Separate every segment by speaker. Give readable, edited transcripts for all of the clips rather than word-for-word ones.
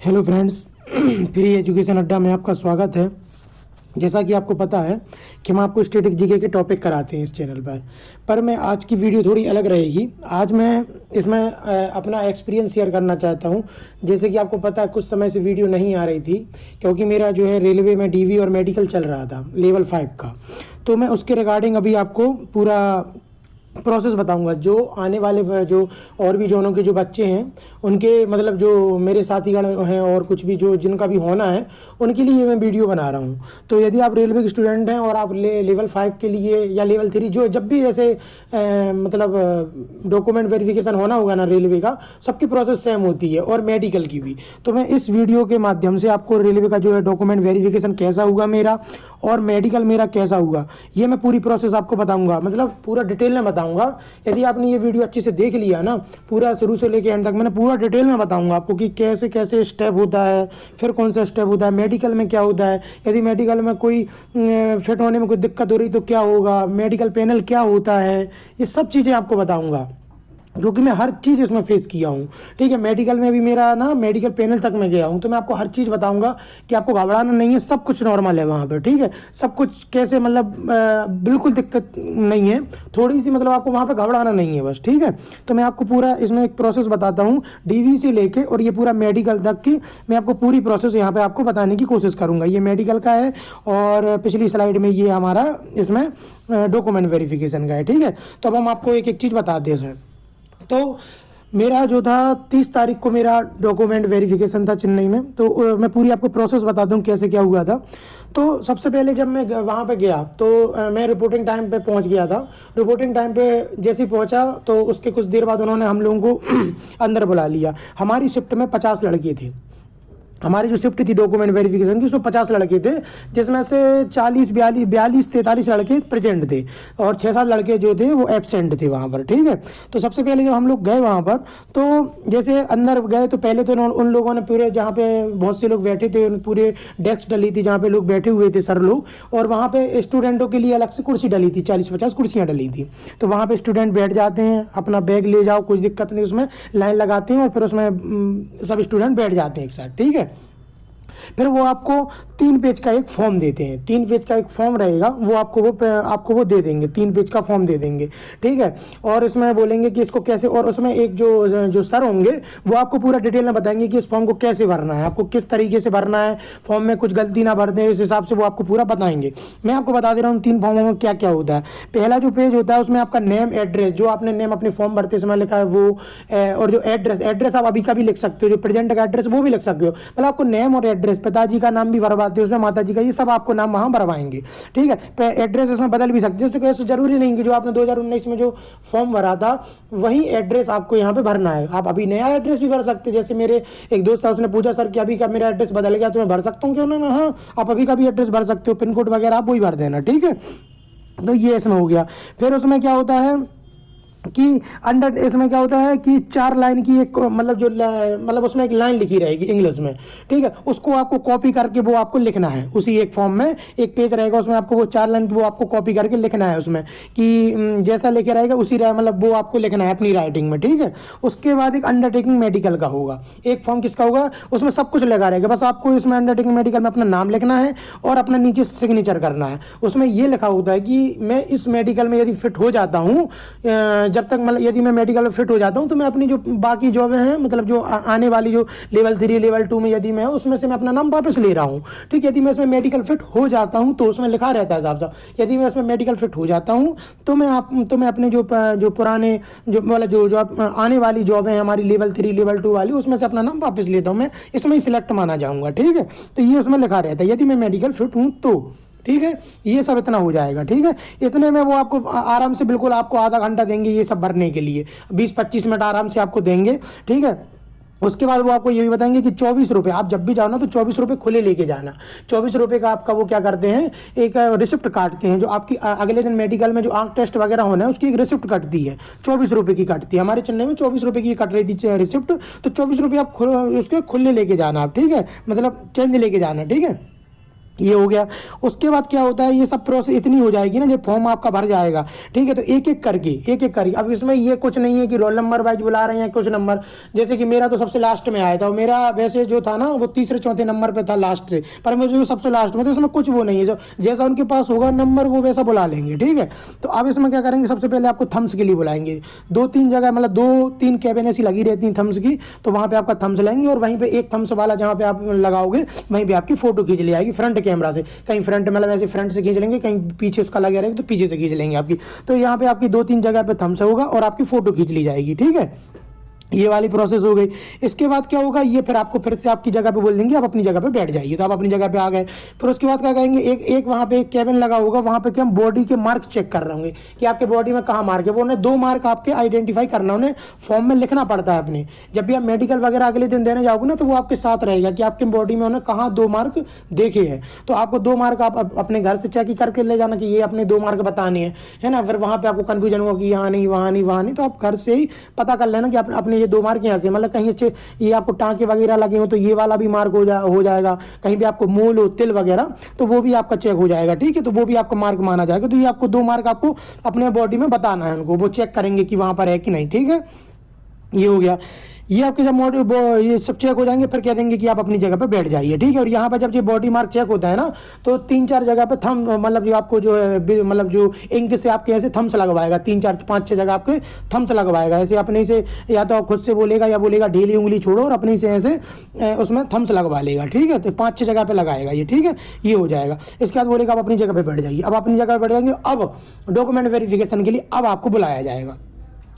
Speaker 1: Hello friends, free education अड्डा में आपका स्वागत है। जैसा कि आपको पता है कि हम आपको स्टैटिक जीके के टॉपिक कराते हैं इस चैनल पर मैं आज की वीडियो थोड़ी अलग रहेगी। आज मैं इसमें अपना एक्सपीरियंस शेयर करना चाहता हूं। जैसे कि आपको पता है कुछ समय से वीडियो नहीं आ रही थी क्योंकि मेरा जो है रेलवे में डीवी और मेडिकल चल रहा था लेवल 5 का। तो मैं उसके रिगार्डिंग अभी आपको पूरा प्रोसेस बताऊंगा। जो आने वाले जो और भी जोनों के जो बच्चे हैं उनके मतलब जो मेरे साथीगण हैं और कुछ भी जो जिनका भी होना है उनके लिए मैं वीडियो बना रहा हूं। तो यदि आप रेलवे के स्टूडेंट हैं और आप लेवल 5 के लिए या लेवल 3 जो जब भी ऐसे मतलब डॉक्यूमेंट वेरिफिकेशन होना होगा ना रेलवे का, सबकी प्रोसेस सेम होती है और मेडिकल की भी। तो मैं इस वीडियो के माध्यम से आपको रेलवे का जो है डॉक्यूमेंट वेरिफिकेशन कैसा होगा मेरा और मेडिकल मेरा कैसा होगा ये मैं पूरी प्रोसेस आपको बताऊँगा, मतलब पूरा डिटेल में बताऊँगा। यदि आपने ये वीडियो अच्छे से देख लिया ना, पूरा शुरू से लेके एंड तक मैंने पूरा डिटेल में बताऊंगा आपको कि कैसे कैसे स्टेप होता है, फिर कौन सा स्टेप होता है, मेडिकल में क्या होता है, यदि मेडिकल में कोई फिट होने में कोई दिक्कत हो रही तो क्या होगा, मेडिकल पैनल क्या होता है, ये सब चीज़ें आपको बताऊंगा क्योंकि मैं हर चीज़ इसमें फेस किया हूँ। ठीक है, मेडिकल में भी मेरा ना मेडिकल पैनल तक मैं गया हूँ। तो मैं आपको हर चीज़ बताऊँगा कि आपको घबराना नहीं है, सब कुछ नॉर्मल है वहाँ पर। ठीक है, सब कुछ कैसे मतलब बिल्कुल दिक्कत नहीं है, थोड़ी सी मतलब आपको वहाँ पर घबराना नहीं है बस। ठीक है, तो मैं आपको पूरा इसमें एक प्रोसेस बताता हूँ डीवी से लेके और ये पूरा मेडिकल तक की मैं आपको पूरी प्रोसेस यहाँ पर आपको बताने की कोशिश करूँगा। ये मेडिकल का है और पिछली स्लाइड में ये हमारा इसमें डॉक्यूमेंट वेरिफिकेशन का है। ठीक है, तो अब हम आपको एक एक चीज़ बताते हैं इसमें। तो मेरा जो था 30 तारीख को मेरा डॉक्यूमेंट वेरिफिकेशन था चेन्नई में। तो मैं पूरी आपको प्रोसेस बता दूं कैसे क्या हुआ था। तो सबसे पहले जब मैं वहाँ पे गया तो मैं रिपोर्टिंग टाइम पे पहुँच गया था। रिपोर्टिंग टाइम पे जैसे ही पहुँचा तो उसके कुछ देर बाद उन्होंने हम लोगों को अंदर बुला लिया। हमारी शिफ्ट में 50 लड़के थे। हमारी जो शिफ्ट थी डॉक्यूमेंट वेरिफिकेशन की उसमें 50 लड़के थे, जिसमें से 42-43 लड़के प्रेजेंट थे और 6-7 लड़के जो थे वो एब्सेंट थे वहाँ पर। ठीक है, तो सबसे पहले जब हम लोग गए वहाँ पर तो जैसे अंदर गए तो पहले तो उन लोगों ने पूरे जहाँ पे बहुत से लोग बैठे थे पूरे डेस्क डली थी जहाँ पे लोग बैठे हुए थे सर लोग, और वहाँ पे स्टूडेंटों के लिए अलग से कुर्सी डली थी, 40-50 कुर्सियाँ डली थी। तो वहाँ पे स्टूडेंट बैठ जाते हैं, अपना बैग ले जाओ, कोई दिक्कत नहीं, उसमें लाइन लगाते हैं और फिर उसमें सब स्टूडेंट बैठ जाते हैं एक साथ। ठीक है, फिर वो आपको 3 पेज का एक फॉर्म देते हैं। 3 पेज का एक फॉर्म रहेगा, वो आपको वो दे देंगे, 3 पेज का फॉर्म दे देंगे। ठीक है, और इसमें बोलेंगे कि इसको कैसे, और उसमें एक जो सर होंगे वो आपको पूरा डिटेल में बताएंगे कि इस फॉर्म को कैसे भरना है, आपको किस तरीके से भरना है, फॉर्म में कुछ गलती ना भर दें, इस हिसाब से वो आपको पूरा बताएंगे। मैं आपको बता दे रहा हूँ 3 फॉर्मों में क्या क्या होता है। पहला जो पेज होता है उसमें आपका नेम, एड्रेस, जो आपने नेम अपने फॉर्म भरते समय लिखा है वो, और जो एड्रेस आप अभी का भी लिख सकते हो, जो प्रेजेंट का एड्रेस वो भी लिख सकते हो। मतलब आपको नेम और एड्रेस, पिताजी का नाम भी भरवाते हैं उसमें, माता जी का, ये सब आपको नाम वहाँ भरवाएंगे। ठीक है, एड्रेस इसमें बदल भी सकते, जैसे कैसे जरूरी नहीं कि जो आपने 2019 में जो फॉर्म भरा था वही एड्रेस आपको यहाँ पे भरना है। आप अभी नया एड्रेस भी भर सकते हैं। जैसे मेरे एक दोस्त था, उसने पूछा सर कि अभी का मेरा एड्रेस बदल गया तो मैं भर सकता हूँ क्या? उन्होंने हाँ, आप अभी का भी एड्रेस भर सकते हो, पिन कोड वगैरह आप वही भर देना। ठीक है, तो ये इसमें हो गया। फिर उसमें क्या होता है कि अंडर इसमें क्या होता है कि 4 लाइन की एक मतलब उसमें एक लाइन लिखी रहेगी इंग्लिश में। ठीक है, उसको आपको कॉपी करके वो आपको लिखना है उसी एक फॉर्म में। एक पेज रहेगा उसमें आपको वो 4 लाइन की वो आपको कॉपी करके लिखना है उसमें कि जैसा लिखे रहेगा उसी मतलब वो आपको लिखना है अपनी राइटिंग में। ठीक है, उसके बाद एक अंडरटेकिंग मेडिकल का होगा। एक फॉर्म किसका होगा, उसमें सब कुछ लगा रहेगा, बस आपको इसमें अंडरटेकिंग मेडिकल में अपना नाम लिखना है और अपना नीचे सिग्नेचर करना है। उसमें ये लिखा होता है कि मैं इस मेडिकल में यदि फिट हो जाता हूँ, जब तक मतलब यदि मैं मेडिकल में फिट हो जाता हूं तो मैं अपनी जो बाकी जॉब हैं, मतलब जो आने वाली जो लेवल 3 लेवल 2 में यदि मैं उसमें से मैं अपना नाम वापस ले रहा हूं। ठीक है, यदि मैं इसमें मेडिकल फिट हो जाता हूं तो उसमें लिखा रहता है साहब साहब, यदि मैं इसमें मेडिकल फिट हो जाता हूं तो मैं अपने जो पुराने जो आने वाली जॉब है हमारी लेवल 3 लेवल 2 वाली, उसमें से अपना नाम वापस लेता हूं, मैं इसमें ही सिलेक्ट माना जाऊंगा। ठीक है, तो ये उसमें लिखा रहता है यदि मैं मेडिकल फिट हूं तो। ठीक है, ये सब इतना हो जाएगा। ठीक है, इतने में वो आपको आराम से बिल्कुल आपको आधा घंटा देंगे ये सब भरने के लिए, 20-25 मिनट आराम से आपको देंगे। ठीक है, उसके बाद वो आपको ये भी बताएंगे कि 24 रुपये, आप जब भी जाओ ना तो 24 रुपये खुले लेके जाना। 24 रुपये का आपका वो क्या करते हैं, एक रिसिप्ट काटते हैं, जो आपकी अगले दिन मेडिकल में जो आंख टेस्ट वगैरह होना है उसकी एक रिसिप्ट कटती है, 24 रुपये की कटती है। हमारे चेन्नई में 24 रुपये की कट रही थी रिसिप्ट, तो 24 रुपये आप उसके खुले लेके जाना आप। ठीक है, मतलब चेंज लेके जाना। ठीक है, ये हो गया। उसके बाद क्या होता है, ये सब प्रोसेस इतनी हो जाएगी ना, जब फॉर्म आपका भर जाएगा, ठीक है, तो एक एक करके अब इसमें ये कुछ नहीं है कि रोल नंबर वाइज बुला रहे हैं कुछ नंबर। जैसे कि मेरा तो सबसे लास्ट में आया था, और मेरा वैसे जो था ना वो तीसरे चौथे नंबर पे था लास्ट से, पर मुझे जो सबसे लास्ट में, तो इसमें कुछ वो नहीं है, जो जैसा उनके पास होगा नंबर वो वैसा बुला लेंगे, ठीक है। तो अब इसमें क्या करेंगे, सबसे पहले आपको थम्स के लिए बुलाएंगे। 2-3 जगह, मतलब 2-3 कैबिन ऐसी लगी रहती हैं थम्स की, तो वहाँ पे आपका थम्स लेंगे, और वहीं पे एक थम्स वाला जहाँ पे आप लगाओगे वहीं पे आपकी फोटो खींच ली आएगी फ्रंट कैमरा से। कहीं फ्रंट मतलब ऐसे फ्रंट से खींच लेंगे, कहीं पीछे उसका लगा रहेगा तो पीछे से खींच लेंगे आपकी। तो यहाँ पे आपकी 2-3 जगह पे थम्स होगा और आपकी फोटो खींच ली जाएगी, ठीक है। ये वाली प्रोसेस हो गई। इसके बाद क्या होगा, ये फिर आपको फिर से आपकी जगह पे बोल देंगे आप अपनी जगह पे बैठ जाइए, तो आप अपनी जगह पे आ गए। फिर उसके बाद क्या कहेंगे, एक वहाँ पे एक केबिन लगा होगा, वहाँ पे क्या हम बॉडी के मार्क्स चेक कर रहे होंगे कि आपके बॉडी में कहाँ मार्क है। वो उन्हें 2 मार्क आपके आइडेंटिफाई करना, उन्हें फॉर्म में लिखना पड़ता है अपने। जब भी आप मेडिकल वगैरह अगले दिन देने जाओगे ना, तो वो आपके साथ रहेगा कि आपके बॉडी में उन्हें कहाँ 2 मार्क देखे हैं। तो आपको 2 मार्क आप अपने घर से चेक करके ले जाना कि ये अपने 2 मार्क बताने हैं, है ना। फिर वहाँ पे आपको कन्फ्यूजन होगा कि यहाँ नहीं, वहाँ नहीं, वहाँ नहीं, तो आप घर से ही पता कर लेना कि अपने ये 2 मार्क यहाँ से, मतलब कहीं अच्छे ये आपको टांके वगैरह लगे हो तो ये वाला भी मार्क हो जाएगा। कहीं भी आपको मूल हो, तिल वगैरह, तो वो भी आपका चेक हो जाएगा, ठीक है। तो वो भी आपका मार्क माना जाएगा। तो ये आपको 2 मार्क आपको अपने बॉडी में बताना है उनको, वो चेक करेंगे कि वहां पर है कि नहीं, ठीक है। ये हो गया। ये आपके जब ये सब चेक हो जाएंगे, फिर कह देंगे कि आप अपनी जगह पे बैठ जाइए, ठीक है। और यहाँ पर जब ये बॉडी मार्क चेक होता है ना, तो 3-4 जगह पे थम, मतलब जो आपको जो है, मतलब जो इंक से आपके ऐसे थम्स लगवाएगा, 3-4-5-6 जगह आपके थम्स लगवाएगा ऐसे अपने से, या तो खुद से बोलेगा या बोलेगा ढीली उंगली छोड़ो, और अपने से ऐसे उसमें थम्स लगवा लेगा, ठीक है। तो 5-6 जगह पे लगाएगा ये, ठीक है। ये हो जाएगा। इसके बाद बोलेगा आप अपनी जगह पे बैठ जाइए। अब अपनी जगह पे बैठ जाएंगे, अब डॉक्यूमेंट वेरिफिकेशन के लिए अब आपको बुलाया जाएगा।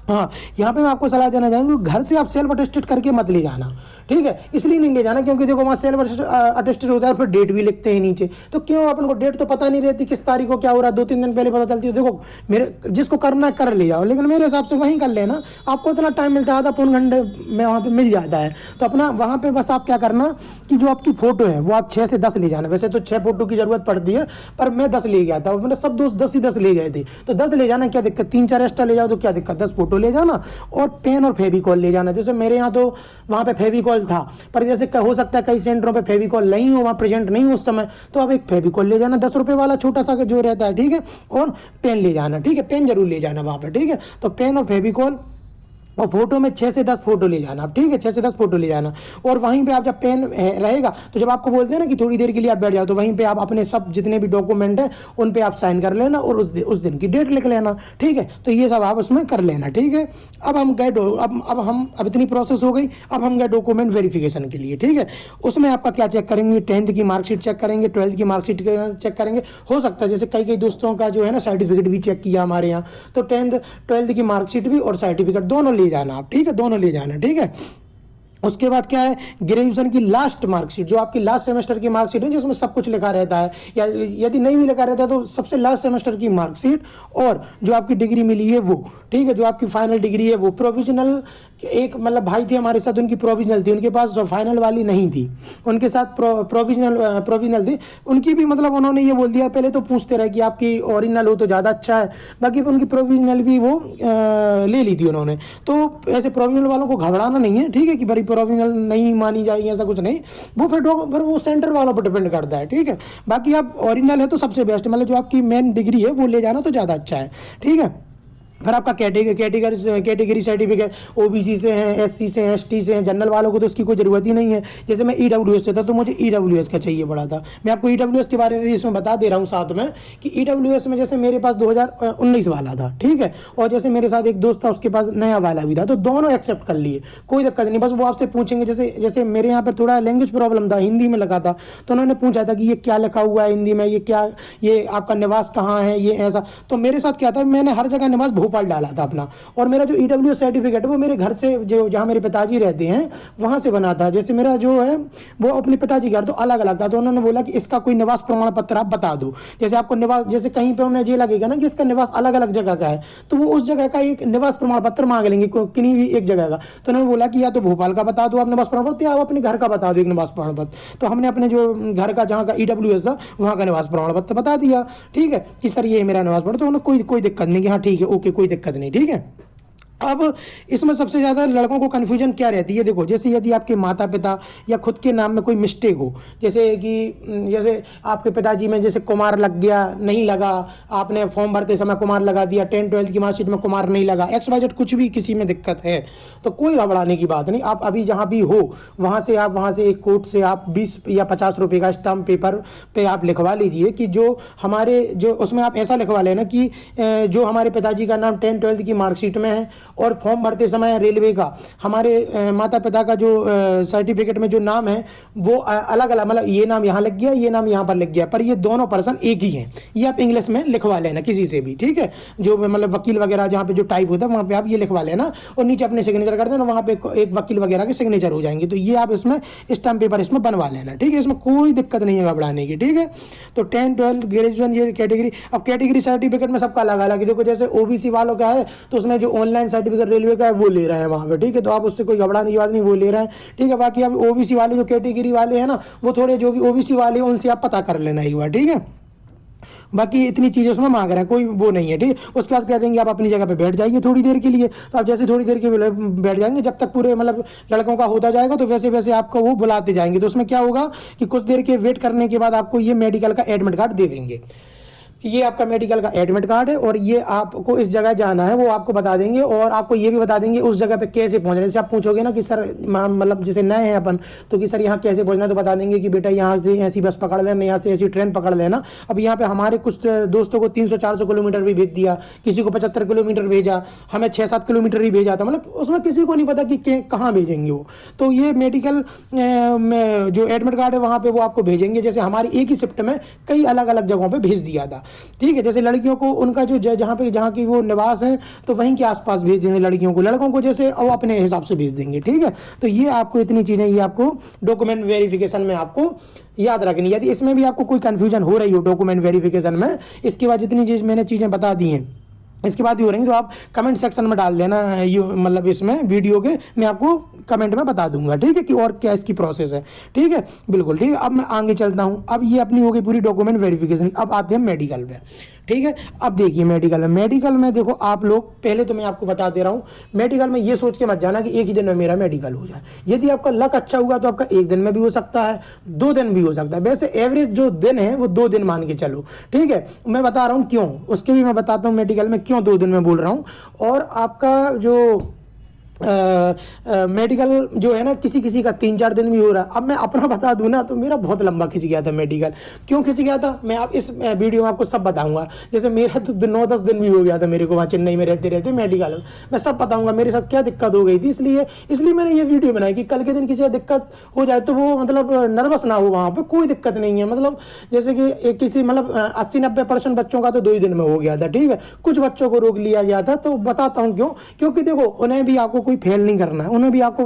Speaker 1: हाँ, यहाँ पे मैं आपको सलाह देना चाहूँगा, घर से आप सेल्फ अटेस्टेड करके मत ले जाना, ठीक है। इसलिए नहीं ले जाना क्योंकि देखो वहाँ सेल्फ अटेस्टेड होता है, फिर डेट भी लिखते हैं नीचे, तो क्यों, अपन को डेट तो पता नहीं रहती किस तारीख को क्या हो रहा है, 2-3 दिन पहले पता चलती है। देखो मेरे जिसको करना है कर ले जाओ, लेकिन मेरे हिसाब से वहीं कर लेना, आपको इतना टाइम मिलता है, आधा पौन घंटे में वहाँ पर मिल जाता है। तो अपना वहाँ पर बस आप क्या करना कि जो आपकी फ़ोटो है वो आप 6 से 10 ले जाना। वैसे तो 6 फ़ोटो की ज़रूरत पड़ती है, पर मैं 10 ले गया था, मैंने सब दोस्त 10 ही 10 ले गए थे, तो 10 ले जाना, क्या दिक्कत, 3-4 एक्स्ट्रा ले जाओ तो क्या दिक्कत, 10 फ़ोटो ले जाना, और पेन और फेविकॉल ले जाना। जैसे मेरे यहाँ तो वहाँ पे फेविकॉल था, पर जैसे हो सकता है कई सेंटरों पे फेविकॉल नहीं हो, वहाँ प्रेजेंट नहीं हो उस समय, तो अब एक फेविकॉल ले जाना 10 रुपये वाला छोटा सा जो रहता है, ठीक है। और पेन ले जाना, ठीक है, पेन जरूर ले जाना वहाँ पे, ठीक है। तो पेन और फेविकॉल, और फोटो में 6 से 10 फोटो ले जाना, ठीक है, 6 से 10 फोटो ले जाना। और वहीं पे आप जब पेन रहेगा, तो जब आपको बोलते हैं ना कि थोड़ी देर के लिए आप बैठ जाओ, तो वहीं पे आप अपने सब जितने भी डॉक्यूमेंट हैं उन पे आप साइन कर लेना, और उस दिन की डेट लिख लेना, ठीक है। तो ये सब आप उसमें कर लेना, ठीक है। अब हम गए अब इतनी प्रोसेस हो गई, अब हम गए डॉक्यूमेंट वेरिफिकेशन के लिए, ठीक है। उसमें आपका क्या चेक करेंगे, 10th की मार्कशीट चेक करेंगे, 12th की मार्कशीट चेक करेंगे। हो सकता है जैसे कई दोस्तों का जो है ना सर्टिफिकेट भी चेक किया हमारे यहाँ, तो 10th 12th की मार्कशीट भी और सर्टिफिकेट दोनों ले जाना आप, ठीक है, दोनों ले जाना, ठीक है। उसके बाद क्या है, ग्रेजुएशन की लास्ट मार्कशीट, जो आपकी लास्ट सेमेस्टर की मार्कशीट है जिसमें सब कुछ लिखा रहता है, या यदि नहीं भी लिखा रहता है तो सबसे लास्ट सेमेस्टर की मार्कशीट, और जो आपकी डिग्री मिली है वो, ठीक है, जो आपकी फाइनल डिग्री है वो। प्रोविजनल, एक मतलब भाई थे हमारे साथ, उनकी प्रोविजनल थी, उनके पास फाइनल वाली नहीं थी, उनके साथ प्रोविजनल थी उनकी भी, मतलब उन्होंने ये बोल दिया, पहले तो पूछते रहे कि आपकी ओरिजिनल हो तो ज़्यादा अच्छा है, बाकी उनकी प्रोविजनल भी वो ले ली थी उन्होंने। तो ऐसे प्रोविजनल वालों को घबराना नहीं है, ठीक है, कि भाई प्रोविजनल नहीं मानी जाएगी, ऐसा कुछ नहीं, वो फिर वो सेंटर वालों पर डिपेंड करता है, ठीक है। बाकी आप ओरिजिनल है तो सबसे बेस्ट, मतलब जो आपकी मेन डिग्री है वो ले जाना तो ज़्यादा अच्छा है, ठीक है। फिर आपका कैटेगरी सर्टिफिकेट, ओबीसी से हैं, एससी से हैं, एसटी से हैं, जनरल वालों को तो उसकी कोई ज़रूरत ही नहीं है। जैसे मैं ईडब्ल्यूएस से था तो मुझे ईडब्ल्यूएस का चाहिए पड़ा था। मैं आपको ईडब्ल्यूएस के बारे में भी इसमें बता दे रहा हूँ साथ में, कि ईडब्ल्यूएस में जैसे मेरे पास 2019 वाला था, ठीक है, और जैसे मेरे साथ एक दोस्त था उसके पास नया वाला भी था, तो दोनों एक्सेप्ट कर लिए, कोई दिक्कत नहीं। बस वो आपसे पूछेंगे, जैसे मेरे यहाँ पर थोड़ा लैंग्वेज प्रॉब्लम था, हिंदी में लगा था, तो उन्होंने पूछा था कि ये क्या लिखा हुआ है हिंदी में, ये आपका निवास कहाँ है, ये ऐसा। तो मेरे साथ क्या था, मैंने हर जगह निवास भोपाल डाला था अपना, और मेरा जो ईडब्ल्यू सर्टिफिकेट है वो मेरे घर से, जो जहाँ मेरे पिताजी रहते हैं वहाँ से बना था। जैसे मेरा जो है वो अपने पिताजी घर तो अलग अलग था, तो उन्होंने बोला कि इसका कोई निवास प्रमाण पत्र आप बता दो। जैसे आपको निवास, जैसे कहीं पे उन्हें ये लगेगा ना कि इसका निवास अलग अलग जगह का है, तो वो उस जगह का एक निवास प्रमाण पत्र मांग लेंगे किन्हीं भी एक जगह का। तो उन्होंने बोला कि या तो भोपाल का बता दो आप निवास प्रमाण पत्र, या आप अपने घर का बता दो एक निवास प्रमाण पत्र। तो हमने अपने जो घर का जहाँ का ईडब्ल्यूएस था वहाँ का निवास प्रमाण पत्र बता दिया, ठीक है, कि सर ये मेरा निवास प्रमाण। तो उन्होंने कोई दिक्कत नहीं, कि हाँ ठीक है, ओके, कोई दिक्कत नहीं, ठीक है। अब इसमें सबसे ज़्यादा लड़कों को कन्फ्यूजन क्या रहती है, देखो जैसे यदि आपके माता पिता या खुद के नाम में कोई मिस्टेक हो, जैसे आपके पिताजी में जैसे कुमार लग गया, नहीं लगा, आपने फॉर्म भरते समय कुमार लगा दिया, 10-12 की मार्कशीट में कुमार नहीं लगा, XYZ कुछ भी किसी में दिक्कत है तो कोई घबराने की बात नहीं। आप अभी जहाँ भी हो वहाँ से एक कोर्ट से आप 20 या 50 रुपये का स्टाम्प पेपर पे आप लिखवा लीजिए कि जो उसमें आप ऐसा लिखवा लेना कि जो हमारे पिताजी का नाम 10-12 की मार्कशीट में है और फॉर्म भरते समय रेलवे का हमारे माता पिता का जो सर्टिफिकेट में जो नाम है वो अलग अलग, मतलब ये नाम यहाँ लग गया, ये नाम यहाँ पर लग गया, पर ये दोनों पर्सन एक ही हैं। ये आप इंग्लिश में लिखवा लेना किसी से भी, ठीक है, जो मतलब वकील वगैरह जहाँ पे जो टाइप होता है वहाँ पे आप ये लिखवा लेना और नीचे अपने सिग्नेचर कर देना, वहाँ पे एक वकील वगैरह के सिग्नेचर हो जाएंगे। तो ये आप इसमें स्टाम्प पेपर इसमें बनवा लेना, ठीक है, इसमें कोई दिक्कत नहीं है घबराने की, ठीक है। तो 10-12 ग्रेजुएशन ये कैटेगरी, अब कैटेगरी सर्टिफिकेट में सबका अलग अलग, देखो जैसे OBC वालों का है तो उसमें जो ऑनलाइन सर्टिफिकेट रेलवे का है वो ले रहे हैं वहाँ पे, ठीक है, तो आप उससे कोई घबराने की बात नहीं, वो ले रहे हैं, ठीक है। बाकी अब OBC वाले जो कैटेगरी वाले हैं ना, वो थोड़े जो भी OBC वाले हैं उनसे आप पता कर लेना एक बार, ठीक है। बाकी इतनी चीज़ें उसमें मांग रहे हैं, कोई वो नहीं है, ठीक है। उसके बाद कह देंगे आप अपनी जगह पे बैठ जाइए थोड़ी देर के लिए, तो आप जैसे थोड़ी देर के लिए बैठ जाएंगे, जब तक पूरे मतलब लड़कों का होता जाएगा तो वैसे वैसे आपको वो बुलाते जाएंगे। तो उसमें क्या होगा कि कुछ देर के वेट करने के बाद आपको ये मेडिकल का एडमिट कार्ड दे देंगे कि ये आपका मेडिकल का एडमिट कार्ड है और ये आपको इस जगह जाना है, वो आपको बता देंगे और आपको ये भी बता देंगे उस जगह पे कैसे पहुंचना है। जैसे आप पूछोगे ना कि सर मतलब जैसे नए हैं अपन तो कि सर यहाँ कैसे पहुंचना है, तो बता देंगे कि बेटा यहाँ से ऐसी बस पकड़ लेना, यहाँ से ऐसी ट्रेन पकड़ लेना। अब यहाँ पे हमारे कुछ दोस्तों को 300-400 किलोमीटर भी भेज दिया, किसी को 75 किलोमीटर भेजा, हमें 6-7 किलोमीटर ही भेजा था, मतलब उसमें किसी को नहीं पता कि कहाँ भेजेंगे वो। तो ये मेडिकल में जो एडमिट कार्ड है वहाँ पर वो आपको भेजेंगे, जैसे हमारी एक ही शिफ्ट में कई अलग अलग जगहों पर भेज दिया था, ठीक है। जैसे लड़कियों को उनका जो जहाँ की वो निवास है तो वहीं के आसपास भेज देंगे लड़कियों को, लड़कों को जैसे वो अपने हिसाब से भेज देंगे, ठीक है। तो ये आपको इतनी चीज़ें ये आपको डॉक्यूमेंट वेरिफिकेशन में आपको याद रखनी। यदि इसमें भी आपको कोई कन्फ्यूजन हो रही हो डॉक्यूमेंट वेरिफिकेशन में, इसके बाद जितनी चीज़ मैंने चीज़ें बता दी हैं इसके बाद ही हो रही तो आप कमेंट सेक्शन में डाल देना, मतलब इसमें वीडियो के मैं आपको कमेंट में बता दूंगा, ठीक है, कि और क्या इसकी प्रोसेस है, ठीक है, बिल्कुल ठीक है। अब मैं आगे चलता हूँ। अब ये अपनी हो गई पूरी डॉक्यूमेंट वेरिफिकेशन, अब आते हैं मेडिकल पे, ठीक है। अब देखिए मेडिकल में देखो आप लोग, पहले तो मैं आपको बता दे रहा हूँ, मेडिकल में ये सोच के मत जाना कि एक ही दिन में मेरा मेडिकल हो जाए। यदि आपका लक अच्छा हुआ तो आपका एक दिन में भी हो सकता है, 2 दिन भी हो सकता है, वैसे एवरेज जो दिन है वो 2 दिन मान के चलो, ठीक है। मैं बता रहा हूँ क्यों, उसके भी मैं बताता हूँ मेडिकल में क्यों 2 दिन में बोल रहा हूँ। और आपका जो मेडिकल जो है ना किसी किसी का 3-4 दिन भी हो रहा है। अब मैं अपना बता दूं ना तो मेरा बहुत लंबा खिंच गया था मेडिकल। क्यों खिंच गया था मैं आप इस वीडियो में आपको सब बताऊंगा। जैसे मेरा तो 9-10 दिन भी हो गया था मेरे को वहाँ चेन्नई में रहते रहते मेडिकल, मैं सब बताऊंगा मेरे साथ क्या दिक्कत हो गई थी। इसलिए मैंने ये वीडियो बनाई कि कल के दिन किसी का दिक्कत हो जाए तो वो मतलब नर्वस ना हो, वहाँ पर कोई दिक्कत नहीं है। मतलब जैसे कि किसी मतलब 80-90% बच्चों का तो 2 ही दिन में हो गया था, ठीक है। कुछ बच्चों को रोक लिया गया था, तो बताता हूँ क्यों। क्योंकि देखो उन्हें भी आपको कोई फेल नहीं करना है, उन्हें भी आपको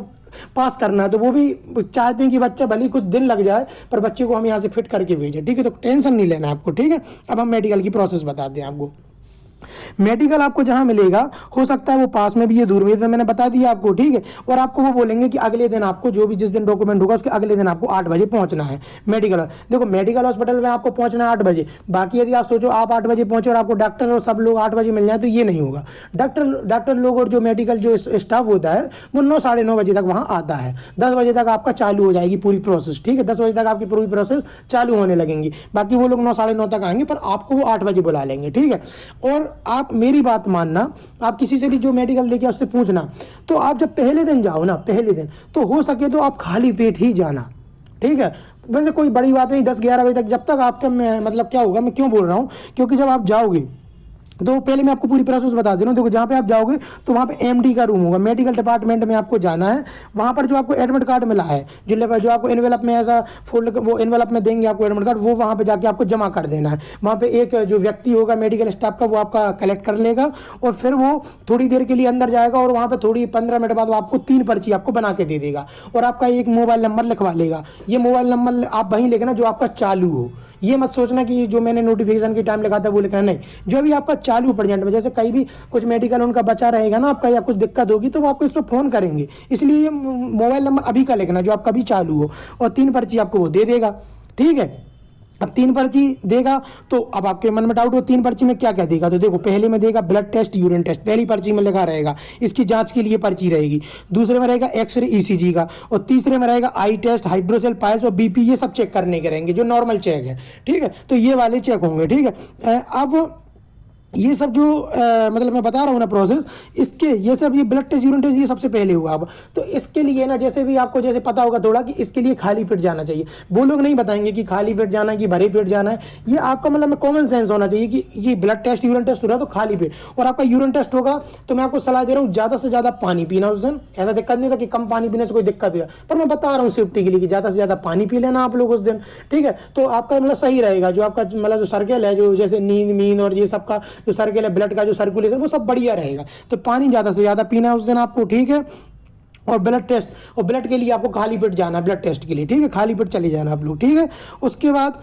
Speaker 1: पास करना है, तो वो भी चाहते हैं कि बच्चा भले कुछ दिन लग जाए पर बच्चे को हम यहाँ से फिट करके भेजें, ठीक है। तो टेंशन नहीं लेना आपको, ठीक है। अब हम मेडिकल की प्रोसेस बताते हैं आपको। मेडिकल आपको जहां मिलेगा हो सकता है वो पास में भी है, दूर में, तो मैंने बता दिया आपको, ठीक है। और आपको वो बोलेंगे कि अगले दिन आपको जो भी जिस दिन डॉक्यूमेंट होगा उसके अगले दिन आपको 8 बजे पहुंचना है मेडिकल। देखो मेडिकल हॉस्पिटल में आपको पहुंचना है 8 बजे। बाकी यदि आप सोचो आप 8 बजे पहुंचे और आपको डॉक्टर और सब लोग 8 बजे मिल जाए तो ये नहीं होगा। डॉक्टर लोग और जो मेडिकल जो स्टाफ होता है वो 9-9:30 बजे तक वहाँ आता है। 10 बजे तक आपका चालू हो जाएगी पूरी प्रोसेस, ठीक है। 10 बजे तक आपकी पूरी प्रोसेस चालू होने लगेंगी। बाकी वो लोग 9-9:30 तक आएंगे पर आपको वो 8 बजे बुला लेंगे, ठीक है। और आप मेरी बात मानना, आप किसी से भी जो मेडिकल देके उससे पूछना, तो आप जब पहले दिन जाओ ना, पहले दिन तो हो सके तो आप खाली पेट ही जाना, ठीक है। वैसे कोई बड़ी बात नहीं, 10-11 बजे तक जब तक आपका मतलब क्या होगा, मैं क्यों बोल रहा हूँ क्योंकि जब आप जाओगे तो पहले मैं आपको पूरी प्रोसेस बता दे रहा हूँ। देखो जहाँ पे आप जाओगे तो वहाँ पे एमडी का रूम होगा, मेडिकल डिपार्टमेंट में आपको जाना है। वहाँ पर जो आपको एडमिट कार्ड मिला है, जो आपको एनवेलप में ऐसा फोल्ड, वो एनवेलप में देंगे आपको एडमिट कार्ड, वो वहाँ पे जाके आपको जमा कर देना है। वहाँ पे एक जो व्यक्ति होगा मेडिकल स्टाफ का वो आपका कलेक्ट कर लेगा और फिर वो थोड़ी देर के लिए अंदर जाएगा और वहाँ पर थोड़ी 15 मिनट बाद वो आपको 3 पर्ची आपको बना के दे देगा और आपका एक मोबाइल नंबर लिखवा लेगा। ये मोबाइल नंबर आप वहीं लिखना जो आपका चालू हो। ये मत सोचना कि जो मैंने नोटिफिकेशन के टाइम लिखा था वो लिखना, नहीं, जो भी आपका चालू प्रेजेंट में, जैसे कहीं भी कुछ मेडिकल उनका बचा रहेगा ना आपका या कुछ दिक्कत होगी तो वो आपको इस पर फोन करेंगे, इसलिए ये मोबाइल नंबर अभी का लिखना जो आपका भी चालू हो और 3 पर्ची आपको वो दे देगा, ठीक है। अब 3 पर्ची देगा तो अब आपके मन में डाउट हो 3 पर्ची में क्या क्या देगा, तो देखो पहले में देगा ब्लड टेस्ट, यूरिन टेस्ट, पहली पर्ची में लिखा रहेगा, इसकी जांच के लिए पर्ची रहेगी। दूसरे में रहेगा एक्सरे ईसीजी का, और तीसरे में रहेगा आई टेस्ट, हाइड्रोसेल, पायल्स और बीपी, ये सब चेक करने के रहेंगे जो नॉर्मल चेक है, ठीक है। तो ये वाले चेक होंगे, ठीक है। अब ये सब जो मतलब मैं बता रहा हूँ ना प्रोसेस, इसके ये सब, ये ब्लड टेस्ट, यूरिन टेस्ट, ये सबसे पहले हुआ। अब तो इसके लिए ना, जैसे भी आपको जैसे पता होगा थोड़ा कि इसके लिए खाली पेट जाना चाहिए। वो लोग नहीं बताएंगे कि खाली पेट जाना है कि भरे पेट जाना है, ये आपका मतलब में कॉमन सेंस होना चाहिए कि ये ब्लड टेस्ट, यूरिन टेस्ट हो रहा है तो खाली पेट। और आपका यूरिन टेस्ट होगा तो मैं आपको सलाह दे रहा हूँ ज़्यादा से ज़्यादा पानी पीना उस दिन। ऐसा दिक्कत नहीं था कि कम पानी पीने से कोई दिक्कत हुआ, पर मैं बता रहा हूँ सेफ्टी के लिए कि ज़्यादा से ज़्यादा पानी पी लेना आप लोग उस दिन, ठीक है। तो आपका मतलब सही रहेगा, जो आपका मतलब जो सर्कल है, जो जैसे नींद और ये सब का जो सर्कल है, ब्लड का जो सर्कुलेशन, वो सब बढ़िया रहेगा। तो पानी ज़्यादा से ज़्यादा पीना है उस दिन आपको, ठीक है। और ब्लड टेस्ट, और ब्लड के लिए आपको खाली पेट जाना है, ब्लड टेस्ट के लिए, ठीक है, खाली पेट चले जाना आप लोग, ठीक है। उसके बाद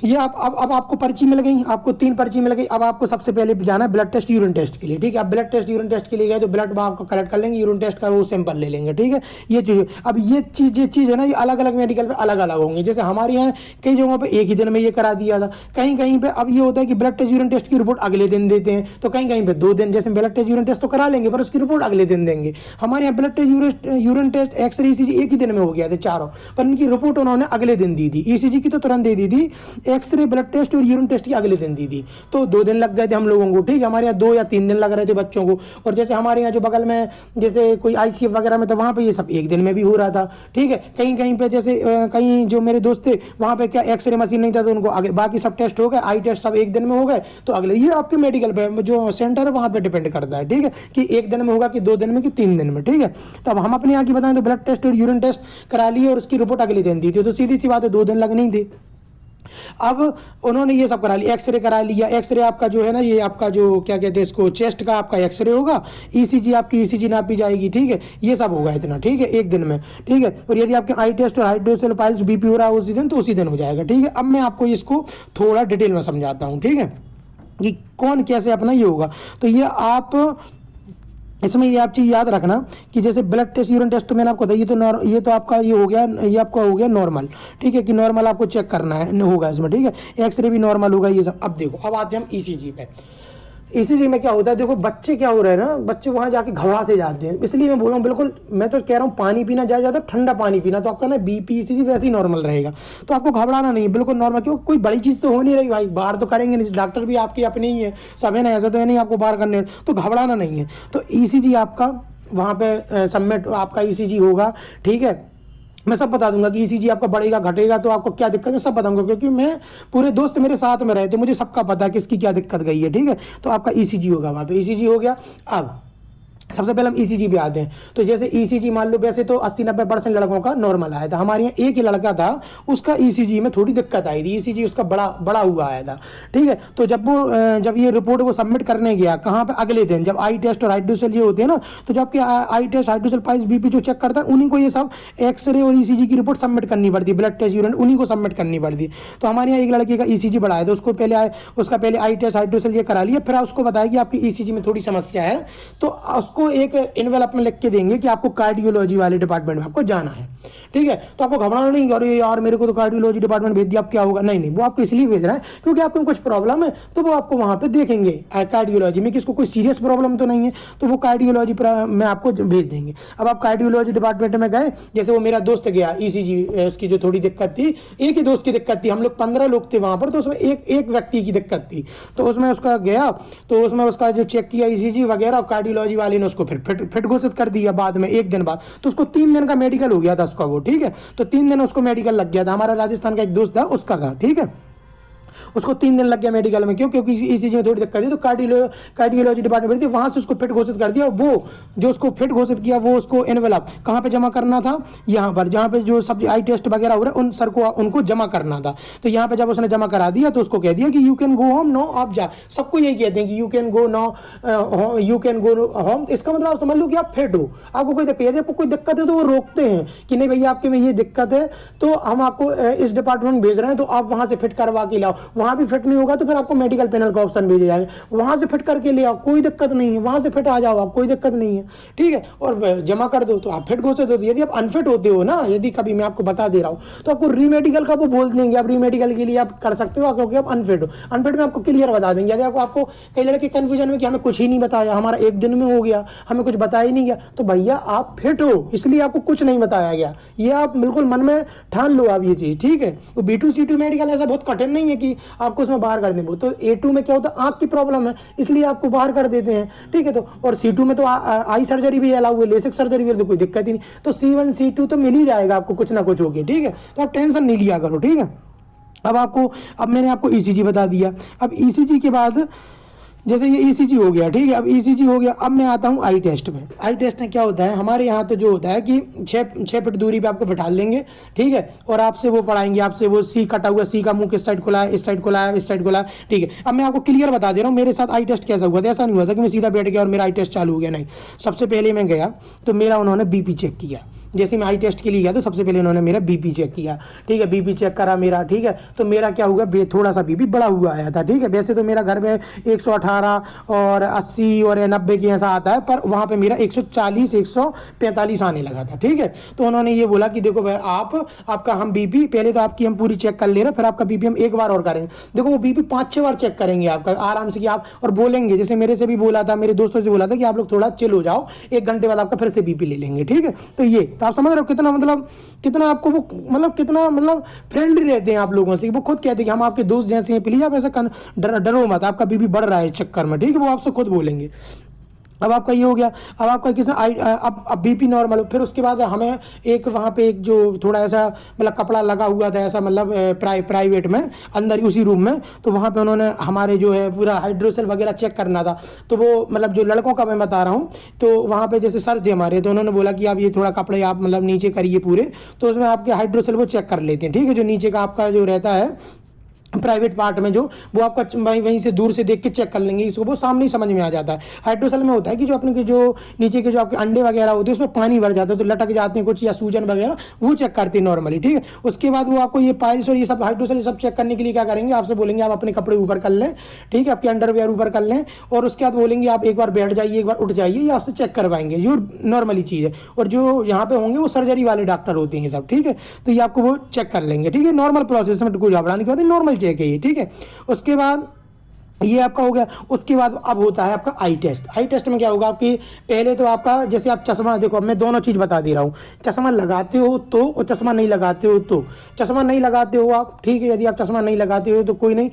Speaker 1: ये आप अब आपको पर्ची मिल गई, आपको 3 पर्ची मिल गई। अब आपको सबसे पहले जाना है ब्लड टेस्ट, यूरिन टेस्ट के लिए, ठीक है। अब ब्लड टेस्ट, यूरिन टेस्ट के लिए गए तो ब्लड आपको कलेक्ट कर लेंगे, यूरिन टेस्ट का वो सैंपल ले लेंगे, ठीक है। ये चीज़, अब ये चीज़ है ना, ये अलग अलग मेडिकल पे अलग अलग होंगे। जैसे हमारे यहाँ कई जगहों पे एक ही दिन में ये करा दिया था, कहीं कहीं पे अब ये होता है कि ब्लड टेस्ट, यूरिन टेस्ट की रिपोर्ट अगले दिन देते हैं, तो कहीं कहीं पे 2 दिन। जैसे ब्लड टेस्ट, यूरिन टेस्ट तो करा लेंगे पर उसकी रिपोर्ट अगले दिन देंगे। हमारे यहाँ blood test, urine test, x ray, ECG एक ही दिन में हो गया था चारों, पर इनकी रिपोर्ट उन्होंने अगले दिन दी थी। ईसीजी की तो तुरंत दे दी थी, एक्सरे, ब्लड टेस्ट और यूरिन टेस्ट की अगले दिन दी थी। तो 2 दिन लग गए थे हम लोगों को, ठीक है। हमारे यहाँ 2 या 3 दिन लग रहे थे बच्चों को। और जैसे हमारे यहाँ जो बगल में जैसे कोई आईसीएफ वगैरह में, तो वहाँ पे ये सब एक दिन में भी हो रहा था, ठीक है। कहीं कहीं पे जैसे कहीं जो मेरे दोस्त थे वहाँ पे क्या एक्सरे मशीन नहीं था, तो उनको आगे बाकी सब टेस्ट हो गए, आई टेस्ट सब एक दिन में हो गए, तो अगले, ये आपके मेडिकल पे जो सेंटर है वहाँ पे डिपेंड करता है, ठीक है, कि 1 दिन में होगा कि 2 दिन में कि 3 दिन में, ठीक है। तो अब हम अपने यहाँ की बताएं तो ब्लड टेस्ट और यूरिन टेस्ट करा लिए और उसकी रिपोर्ट अगले दिन दी थी, तो सीधी सी बात है 2 दिन लगनी थी। अब उन्होंने ये सब करा लिया, एक्सरे करा लिया। एक्सरे आपका जो है ना, ये आपका जो क्या कहते हैं इसको, चेस्ट का आपका एक्सरे होगा, ईसीजी आपकी ईसीजी नापी जाएगी, ठीक है। ये सब होगा इतना, ठीक है, 1 दिन में, ठीक है। और यदि आपके आई टेस्ट और हाइड्रोसेल, पाइल्स, बीपी हो रहा है उसी दिन, तो उसी दिन हो जाएगा, ठीक है। अब मैं आपको इसको थोड़ा डिटेल में समझाता हूँ, ठीक है, कि कौन कैसे अपना ये होगा। तो ये आप इसमें ये आप चीज़ याद रखना कि जैसे ब्लड टेस्ट, यूरिन टेस्ट तो मैंने आपको बताया, ये तो आपका ये हो गया, ये आपका हो गया नॉर्मल, ठीक है, कि नॉर्मल आपको चेक करना है होगा इसमें, ठीक है। एक्सरे भी नॉर्मल होगा, ये सब। अब देखो, अब आते हैं हम ईसीजी पे। ईसीजी में क्या होता है, देखो बच्चे क्या हो रहे हैं ना, बच्चे वहाँ जाके घबरा से जाते हैं, इसलिए मैं बोल रहा हूँ बिल्कुल, मैं तो कह रहा हूँ पानी पीना ज़्यादा, ठंडा पानी पीना, तो आपका ना बीपी, ईसीजी वैसे ही नॉर्मल रहेगा। तो आपको घबराना नहीं है, बिल्कुल नॉर्मल, क्योंकि कोई बड़ी चीज़ तो हो नहीं रही भाई, बाहर तो करेंगे नहीं, डॉक्टर भी आपके अपने ही है सब, है ना, ऐसा तो है नहीं आपको बाहर करने, तो घबराना नहीं है। तो ईसीजी आपका वहाँ पे सबमिट आपका ईसीजी होगा, ठीक है। मैं सब बता दूंगा कि ईसीजी आपका बढ़ेगा घटेगा, तो आपको क्या दिक्कत है सब बताऊंगा, क्योंकि मैं पूरे दोस्त मेरे साथ में रहे तो मुझे सबका पता है किसकी क्या दिक्कत गई है, ठीक है। तो आपका ईसीजी होगा, वहाँ पे ईसीजी हो गया। अब सबसे पहले हम ईसीजी पे आते हैं। तो जैसे ईसीजी मान लो, वैसे तो 80-90% लड़कों का नॉर्मल आया था, हमारे यहाँ एक ही लड़का था उसका ईसीजी में थोड़ी दिक्कत आई थी, ईसीजी उसका बड़ा हुआ आया था, ठीक है। तो जब ये रिपोर्ट वो सबमिट करने गया, कहाँ पे, अगले दिन, जब आई टेस्ट और हाइड्रोसेल ये होते हैं ना, तो जब आई टेस्ट, हाइड्रोसेल, पाइल्स, बीपी जो चेक करता है, उन्हीं को ये सब एक्सरे और ईसीजी की रिपोर्ट सबमिट करनी पड़ती, ब्लड टेस्ट, यूरिन, उन्हीं को सबमिट करनी पड़ती। तो हमारे यहाँ एक लड़के का ईसीजी बढ़ाया था, उसका पहले आई टेस्ट, हाइड्रोसेल ये करा लिया, फिर उसको बताया कि आपकी ईसीजी में थोड़ी समस्या है, तो उसको एक एनवेलप में लिख के देंगे कि आपको कार्डियोलॉजी वाले डिपार्टमेंट में आपको जाना है, ठीक है। तो आपको घबराना नहीं, अरे यार मेरे को तो कार्डियोलॉजी डिपार्टमेंट भेज दिया, अब क्या होगा, नहीं, वो आपको इसलिए भेज रहा है क्योंकि आपको कुछ प्रॉब्लम है, तो वो आपको वहाँ पे देखेंगे कार्डियोलॉजी में, किसको कोई सीरियस प्रॉब्लम तो नहीं है, तो वो कार्डियोलॉजी में आपको भेज देंगे। अब आप कार्डियोलॉजी डिपार्टमेंट में गए, जैसे वो मेरा दोस्त गया ईसीजी, उसकी जो थोड़ी दिक्कत थी, एक ही दोस्त की दिक्कत थी, हम लोग 15 लोग थे वहाँ पर, तो उसमें एक व्यक्ति की दिक्कत थी, तो उसमें उसका गया, तो उसमें उसका जो चेक किया ईसीजी वगैरह, कार्डियोलॉजी वाले ने उसको फिट घोषित कर दिया बाद में 1 दिन बाद, तो उसको 3 दिन का मेडिकल हो गया था उसका वो, ठीक है। तो 3 दिन उसको मेडिकल लग गया था, हमारा राजस्थान का एक दोस्त था उसका था, ठीक है। उसको 3 दिन लग गया मेडिकल में, क्योंकि ईसीजी में थोड़ी दिक्कत थी, तो कार्डियोलॉजी डिपार्टमेंट थी, वहाँ से उसको फिट घोषित कर दिया। वो जो उसको फिट घोषित किया, वो उसको एनवेलप कहाँ पे जमा करना था, यहाँ पर जहाँ पे जो सब आई टेस्ट वगैरह हो रहा है उन सर को उनको जमा करना था। तो यहाँ पे जब उसने जमा करा दिया तो उसको कह दिया कि you can go home no, आप जा, सबको यही कहते हैं कि you can go no, you can go home, इसका मतलब आप समझ लो कि आप फिट हो, आपको कोई दिक्कत, यदि आपको कोई दिक्कत है तो वो रोकते हैं कि नहीं भैया आपके में ये दिक्कत है, तो हम आपको इस डिपार्टमेंट भेज रहे हैं, तो आप वहाँ से फिट करवा के लाओ। वहाँ भी फिट नहीं होगा तो फिर आपको मेडिकल पैनल का ऑप्शन भेजा जाएगा, वहाँ से फिट करके ले आओ, कोई दिक्कत नहीं है, वहाँ से फिट आ जाओ आप, कोई दिक्कत नहीं है, ठीक है, और जमा कर दो तो आप फिट घोषित होते। यदि आप अनफिट होते हो ना, यदि कभी मैं आपको बता दे रहा हूँ तो आपको रीमेडिकल का वो बोल देंगे, आप रीमेडिकल के लिए आप कर सकते हो क्योंकि आप अनफिट हो। अनफिट में आपको क्लियर बता देंगे। यदि आपको कई लड़के कंफ्यूजन में कि हमें कुछ ही नहीं बताया, हमारा एक दिन में हो गया, हमें कुछ बताया ही नहीं गया, तो भैया आप फिट हो इसलिए आपको कुछ नहीं बताया गया, ये आप बिल्कुल मन में ठान लो आप ये चीज़, ठीक है। तो B2 C2 मेडिकल ऐसा बहुत कठिन नहीं है कि आपको उसमें बाहर कर दें। वो तो A2 में क्या होता है, आँख की प्रॉब्लम है इसलिए आपको बाहर कर देते हैं, ठीक है। तो और C2 में तो आई सर्जरी भी अलाउ है, लेसिक सर्जरी भी, तो कोई दिक्कत ही नहीं। तो C1 C2 तो मिल ही जाएगा आपको, कुछ ना कुछ होगी, ठीक है। तो आप टेंशन नहीं लिया करो, ठीक है। अब मैंने आपको ECG बता दिया। अब ECG के बाद जैसे ये ECG हो गया, ठीक है। अब ECG हो गया, अब मैं आता हूँ आई टेस्ट में। आई टेस्ट में क्या होता है, हमारे यहाँ तो जो होता है कि 6 फीट दूरी पे आपको बिठा लेंगे, ठीक है, और आपसे वो पढ़ाएंगे, आपसे वो सी कटा हुआ, सी का मुंह किस साइड खुला है, इस साइड खुला है, इस साइड खुला है, ठीक है। अब मैं आपको क्लियर बता दे रहा हूँ मेरे साथ आई टेस्ट कैसा हुआ था। ऐसा नहीं हुआ था कि मैं सीधा बैठ गया और मेरा आई टेस्ट चालू हो गया, नहीं। सबसे पहले मैं गया तो मेरा उन्होंने BP चेक किया। जैसे मैं आई टेस्ट के लिए गया तो सबसे पहले उन्होंने मेरा BP चेक किया, ठीक है। BP चेक करा मेरा, ठीक है। तो मेरा क्या हुआ, थोड़ा सा BP बढ़ा हुआ आया था, ठीक है। वैसे तो मेरा घर में 118 और 80 और 90 की ऐसा आता है, पर वहाँ पे मेरा 140 145 आने लगा था, ठीक है। तो उन्होंने ये बोला कि देखो भाई आपका हम BP पहले तो आपकी हम पूरी चेक कर ले रहे हैं, फिर आपका BP हम एक बार और करेंगे। देखो वो BP 5-6 बार चेक करेंगे आपका आराम से, कि आप और बोलेंगे, जैसे मेरे से भी बोला था, मेरे दोस्तों से बोला था कि आप लोग थोड़ा चिल हो जाओ, 1 घंटे बाद आपका फिर से BP ले लेंगे, ठीक है। तो ये तो आप समझ रहे हो कितना कितना आपको वो कितना फ्रेंडली रहते हैं आप लोगों से। वो खुद कहते हैं कि हम आपके दोस्त जैसे हैं, प्लीज आप ऐसा डरो मत, आपका BP बढ़ रहा है इस चक्कर में, ठीक है। वो आपसे खुद बोलेंगे। अब आपका ये हो गया। अब आपका किसी अब BP नॉर्मल हो, फिर उसके बाद हमें एक वहाँ पे एक जो थोड़ा ऐसा कपड़ा लगा हुआ था ऐसा, प्राइवेट में अंदर उसी रूम में, तो वहाँ पे उन्होंने हमारे जो है पूरा हाइड्रोसेल वगैरह चेक करना था। तो वो जो लड़कों का मैं बता रहा हूँ, तो वहाँ पे जैसे सर थे हमारे, तो उन्होंने बोला कि आप ये थोड़ा कपड़े आप नीचे करिए पूरे, तो उसमें आपके हाइड्रोसेल वो चेक कर लेते हैं, ठीक है। जो नीचे का आपका जो रहता है प्राइवेट पार्ट में, जो वो आपका वहीं से दूर से देख के चेक कर लेंगे, इसको वो सामने ही समझ में आ जाता है। हाइड्रोसेल में होता है कि जो अपने के जो नीचे के जो आपके अंडे वगैरह होते हैं उसमें पानी भर जाता है, तो लटक जाते हैं कुछ या सूजन वगैरह, वो चेक करते हैं नॉर्मली, ठीक है। उसके बाद वो आपको ये पाइल्स और ये सब हाइड्रोसेल सब चेक करने के लिए क्या करेंगे, आपसे बोलेंगे आप अपने कपड़े ऊपर कर लें, ठीक है, आपके अंडरवेयर ऊपर कर लें, और उसके बाद बोलेंगे आप एक बार बैठ जाइए, एक बार उठ जाइए, ये आपसे चेक करवाएंगे, जो नॉर्मली चीज़ है। और जो यहाँ पे होंगे वो सर्जरी वाले डॉक्टर होते हैं सब, ठीक है। तो ये आपको वो चेक कर लेंगे, ठीक है। नॉर्मल प्रोसेस में कोई घबराने की बात नहीं, नॉर्मल चेक है ये, ठीक है। उसके बाद ये आपका हो गया। उसके बाद अब होता है आपका आई टेस्ट। आई टेस्ट में क्या होगा, आपकी पहले तो आपका जैसे आप चश्मा, देखो अब मैं दोनों चीज़ बता दे रहा हूँ, चश्मा लगाते हो तो, और चश्मा नहीं लगाते हो तो। चश्मा नहीं लगाते हो आप, ठीक है, यदि आप चश्मा नहीं लगाते हो तो कोई नहीं,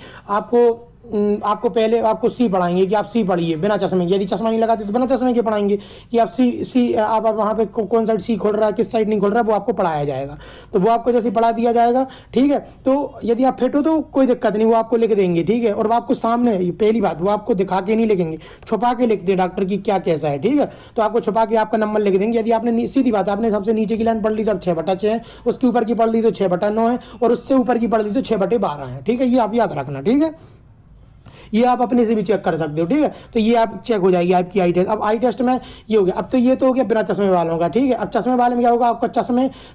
Speaker 1: आपको पहले आपको सी पढ़ाएंगे कि आप सी पढ़िए बिना चश्मे के। यदि चश्मा नहीं लगाते तो बिना चश्मे के पढ़ाएंगे कि आप सी आप वहाँ पे कौन साइड सी खोल रहा है, किस साइड नहीं खोल रहा है, वो आपको पढ़ाया जाएगा। तो वो आपको जैसे पढ़ा दिया जाएगा, ठीक है। तो यदि आप फिट हो तो कोई दिक्कत नहीं, वो आपको लिख देंगे, ठीक है। और वो आपको सामने, पहली बात, वो आपको दिखा के नहीं लिखेंगे, छुपा के लिखते हैं डॉक्टर की क्या कैसा है, ठीक है। तो आपको छुपा के आपका नंबर लिख देंगे। यदि आपने सीधी बात, आपने सबसे नीचे की लाइन पढ़ ली तो अब 6/6 है, उसके ऊपर की पढ़ ली तो 6/9 है, और उससे ऊपर की पढ़ ली तो 6/12 है, ठीक है। ये आप याद रखना, ठीक है। ये आप अपने से भी चेक कर सकते हो, ठीक है। तो ये आप चेक हो जाएगी आपकी आई टेस्ट। अब आई टेस्ट में ये हो गया। अब तो ये तो हो गया बिना चश्मे वालों का, ठीक है। अब चश्मे वाले में क्या होगा, आपका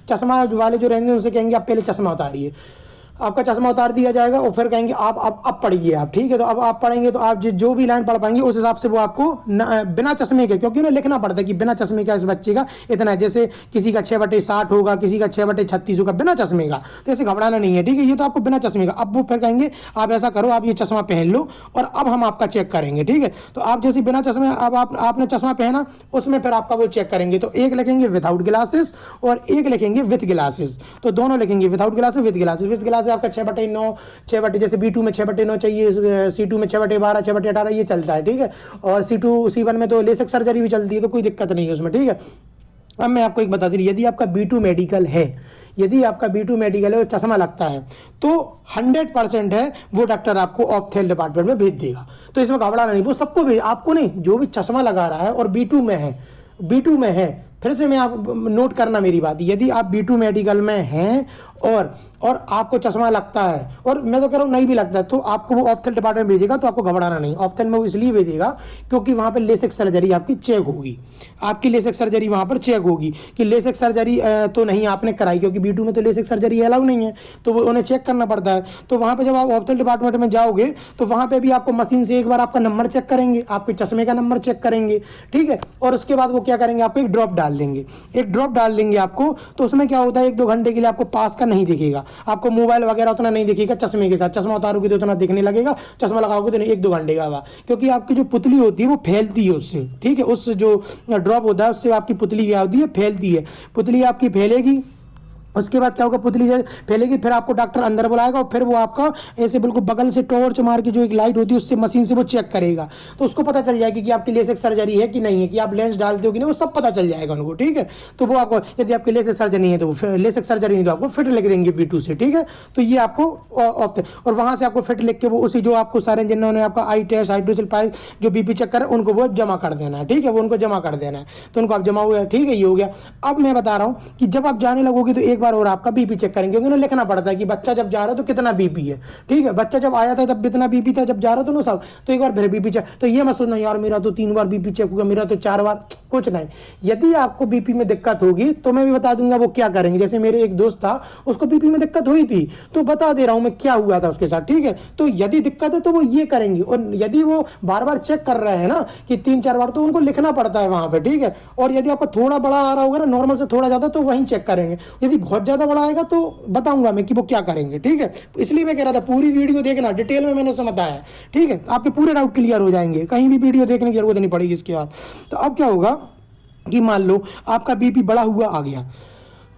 Speaker 1: चश्मा वाले जो रहेंगे उनसे कहेंगे आप पहले चश्मा उतारिए, आपका चश्मा उतार दिया जाएगा, और फिर कहेंगे आप अब पढ़िए आप, ठीक है। तो अब आप पढ़ेंगे तो आप जो भी लाइन पढ़ पाएंगे उस हिसाब से वो आपको बिना चश्मे के, क्योंकि उन्हें लिखना पड़ता है कि बिना चश्मे का इस बच्चे का इतना है। जैसे किसी का 6/60 होगा, किसी का 6/36 होगा बिना चश्मे का, तो ऐसे घबराना नहीं है, ठीक है। ये तो आपको बिना चश्मे का। अब वो फिर कहेंगे आप ऐसा करो, आप ये चश्मा पहन लो और अब हम आपका चेक करेंगे, ठीक है। तो आप जैसे बिना चश्मे, अब आपने चश्मा पहना, उसमें फिर आपका वो चेक करेंगे। तो एक लिखेंगे विदाउट ग्लासेस और एक लिखेंगे विथ ग्लासेस, तो दोनों लिखेंगे without glasses with glasses. With glasses आपका 6/9 जैसे B2 में 6/9 चाहिए, C2 में 6/12 6/18 ये चलता है, ठीक है। और C1 में तो लेसिक सर्जरी भी चलती है, तो कोई दिक्कत नहीं है उसमें, ठीक है। अब मैं आपको एक बता दूं, यदि आपका B2 मेडिकल है, यदि आपका B2 मेडिकल है और चश्मा लगता है तो 100% है वो डॉक्टर आपको ऑप्थेल डिपार्टमेंट में भेज देगा। तो इसमें घबराना नहीं, वो सबको भेज, आपको नहीं, जो भी चश्मा लगा रहा है और B2 में है, फिर से मैं आप नोट करना मेरी बात, यदि आप B2 मेडिकल में हैं और आपको चश्मा लगता है, और मैं तो कह रहा हूँ नहीं भी लगता है, तो आपको वो ऑप्थेल डिपार्टमेंट भेजेगा, तो आपको घबराना नहीं। ऑप्थेल में वो इसलिए भेजेगा क्योंकि वहाँ पे लेसिक सर्जरी आपकी चेक होगी, आपकी लेसिक सर्जरी वहाँ पर चेक होगी कि लेसिक सर्जरी तो नहीं आपने कराई, क्योंकि B2 में तो लेसिक सर्जरी अलाउ नहीं है, तो वो उन्हें चेक करना पड़ता है। तो वहाँ पर जब आप ऑप्थेल डिपार्टमेंट में जाओगे तो वहाँ पर भी आपको मशीन से एक बार आपका नंबर चेक करेंगे, आपके चश्मे का नंबर चेक करेंगे, ठीक है। और उसके बाद वो क्या करेंगे, आपको एक ड्रॉप डाल देंगे, एक ड्रॉप डाल देंगे आपको। तो उसमें क्या होता है, 1-2 घंटे के लिए आपको पास का नहीं दिखेगा, आपको मोबाइल वगैरह उतना नहीं दिखेगा चश्मे के साथ। चश्मा उतारोगे तो उतना दिखने लगेगा, चश्मा लगाओगे तो नहीं, 1-2 घंटे का हुआ, क्योंकि आपकी जो पुतली होती है वो फैलती है उससे, ठीक है। उस जो ड्रॉप होता है उससे आपकी पुतली क्या होती है, फैलती है, पुतली आपकी फैलेगी। उसके बाद क्या होगा, पुतली जब फैलेगी फिर आपको डॉक्टर अंदर बुलाएगा और फिर वो आपका ऐसे बिल्कुल बगल से टॉर्च मार के जो एक लाइट होती है उससे मशीन से वो चेक करेगा, तो उसको पता चल जाएगी कि आपकी लेसिक सर्जरी है कि नहीं है, कि आप लेंस डालते हो कि नहीं, वो सब पता चल जाएगा उनको, ठीक है। तो वो आपको, यदि आपकी लेसिक सर्जरी नहीं है तो वो लेसिक सर्जरी नहीं तो आपको फिट लिख देंगे B2 से, ठीक है। तो ये आपको और वहाँ से आपको फिट लिख के वो उसी जो आपको सारे जिन्होंने आपका आई टेस्ट, हाइड्रोसिल पाइल जो BP चेक कर उनको वो जमा कर देना है, ठीक है, वो उनको जमा कर देना है, तो उनको आप जमा हुआ है, ठीक है, ये हो गया। अब मैं बता रहा हूँ कि जब आप जाने लगोगे तो एक बार और आपका BP चेक करेंगे, क्योंकि उन्हें लिखना पड़ता है कि बच्चा जब जा रहा है तो कितना BP है, ठीक है। बच्चा जब आया था तब कितना BP था, जब जा रहा था ना सब, तो एक बार फिर BP चेक। तो ये मत सोचना यार मेरा तो 3 बार BP चेक हुआ, मेरा तो 4 बार, कुछ नहीं। यदि आपको BP में दिक्कत होगी तो मैं भी बता दूंगा वो क्या करेंगे। जैसे मेरे एक दोस्त था, उसको BP में दिक्कत हुई थी, तो बता दे रहा हूं मैं क्या हुआ था उसके साथ, ठीक है। तो यदि दिक्कत है तो वो ये करेंगे, और यदि वो बार बार चेक कर रहे हैं ना कि 3-4 बार, तो उनको लिखना पड़ता है वहां पे, ठीक है। और यदि आपका थोड़ा बड़ा आ रहा होगा ना, नॉर्मल से थोड़ा ज्यादा, तो वहीं चेक करेंगे। यदि बहुत ज्यादा बड़ा आएगा तो बताऊंगा मैं कि वो क्या करेंगे, ठीक है। इसलिए मैं कह रहा था पूरी वीडियो देखना, डिटेल में मैंने समझाया, ठीक है। आपके पूरे डाउट क्लियर हो जाएंगे, कहीं भी वीडियो देखने की जरूरत नहीं पड़ेगी इसके बाद। तो अब क्या होगा कि मान लो आपका BP बढ़ा हुआ आ गया,